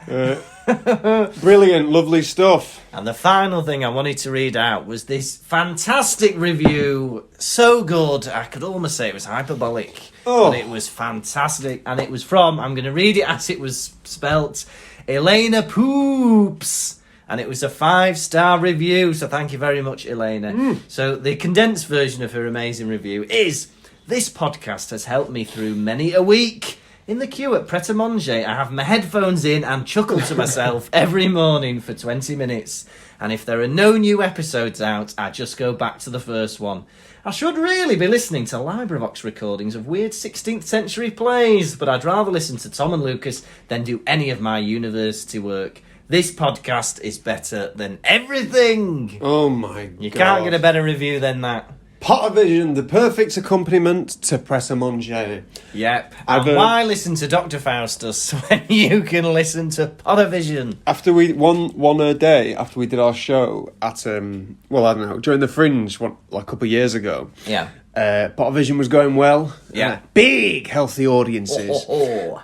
[SPEAKER 1] Brilliant, lovely stuff.
[SPEAKER 3] And the final thing I wanted to read out was this fantastic review. So good, I could almost say it was hyperbolic.
[SPEAKER 1] Oh.
[SPEAKER 3] But it was fantastic. And it was from, I'm going to read it as it was spelt, Elena Poops. And it was a 5-star review, so thank you very much, Elena. So the condensed version of her amazing review is, this podcast has helped me through many a week. In the queue at Pret a Manger, I have my headphones in and chuckle to myself every morning for 20 minutes. And if there are no new episodes out, I just go back to the first one. I should really be listening to LibriVox recordings of weird 16th century plays, but I'd rather listen to Tom and Lukas than do any of my university work. This podcast is better than everything.
[SPEAKER 1] Oh my god.
[SPEAKER 3] You can't get a better review than that.
[SPEAKER 1] Pottervision, the perfect accompaniment to Pret a Manger.
[SPEAKER 3] Yep. And why listen to Dr. Faustus when you can listen to Pottervision?
[SPEAKER 1] After we one day after we did our show at during the Fringe a couple of years ago.
[SPEAKER 3] Yeah.
[SPEAKER 1] Pottervision was going well.
[SPEAKER 3] Yeah.
[SPEAKER 1] Big healthy audiences.
[SPEAKER 3] Oh.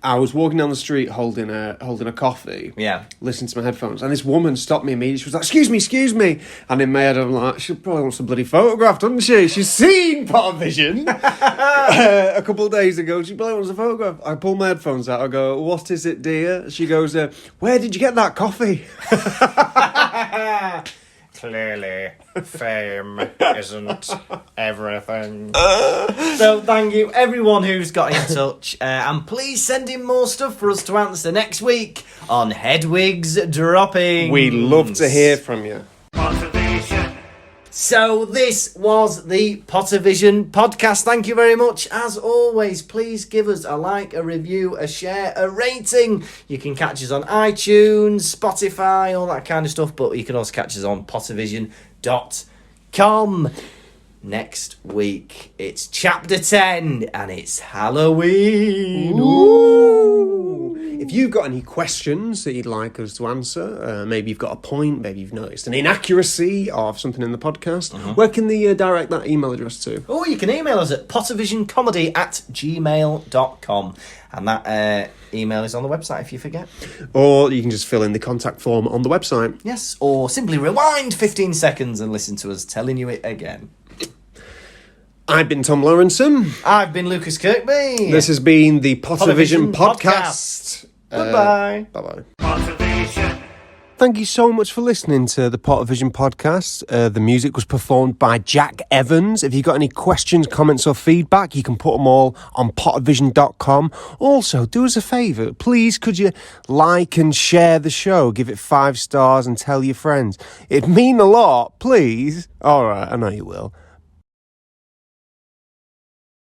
[SPEAKER 1] I was walking down the street holding a coffee.
[SPEAKER 3] Yeah.
[SPEAKER 1] Listening to my headphones, and this woman stopped me immediately. She was like, excuse me. And in my head, I'm like, she probably wants a bloody photograph, doesn't she? She's seen Pottervision a couple of days ago. She probably wants a photograph. I pull my headphones out. I go, what is it, dear? She goes, where did you get that coffee?
[SPEAKER 3] Clearly, fame isn't everything. So thank you everyone who's got in touch, and please send in more stuff for us to answer next week on Hedwig's Droppings.
[SPEAKER 1] We love to hear from you.
[SPEAKER 2] Pottervision.
[SPEAKER 3] So this was the Pottervision podcast. Thank you very much. As always, please give us a like, a review, a share, a rating. You can catch us on iTunes, Spotify, all that kind of stuff, but you can also catch us on pottervision.com. Next week, it's Chapter 10, and it's Halloween.
[SPEAKER 1] Ooh. If you've got any questions that you'd like us to answer, maybe you've got a point, maybe you've noticed an inaccuracy of something in the podcast, where can they direct that email address to?
[SPEAKER 3] Oh, you can email us at pottervisioncomedy@gmail.com. And that email is on the website if you forget.
[SPEAKER 1] Or you can just fill in the contact form on the website.
[SPEAKER 3] Yes, or simply rewind 15 seconds and listen to us telling you it again.
[SPEAKER 1] I've been Tom Lawrenson.
[SPEAKER 3] I've been Lukas Kirkby.
[SPEAKER 1] This has been the Pottervision
[SPEAKER 3] Pottervision
[SPEAKER 1] podcast.
[SPEAKER 3] Goodbye.
[SPEAKER 1] Bye-bye.
[SPEAKER 2] Pottervision.
[SPEAKER 1] thank you so much for listening to the Pottervision podcast. The music was performed by Jack Evans. If you've got any questions, comments, or feedback, you can put them all on pottervision.com. Also, do us a favour. Please, could you like and share the show? Give it 5 stars and tell your friends. It'd mean a lot, please. All right, I know you will.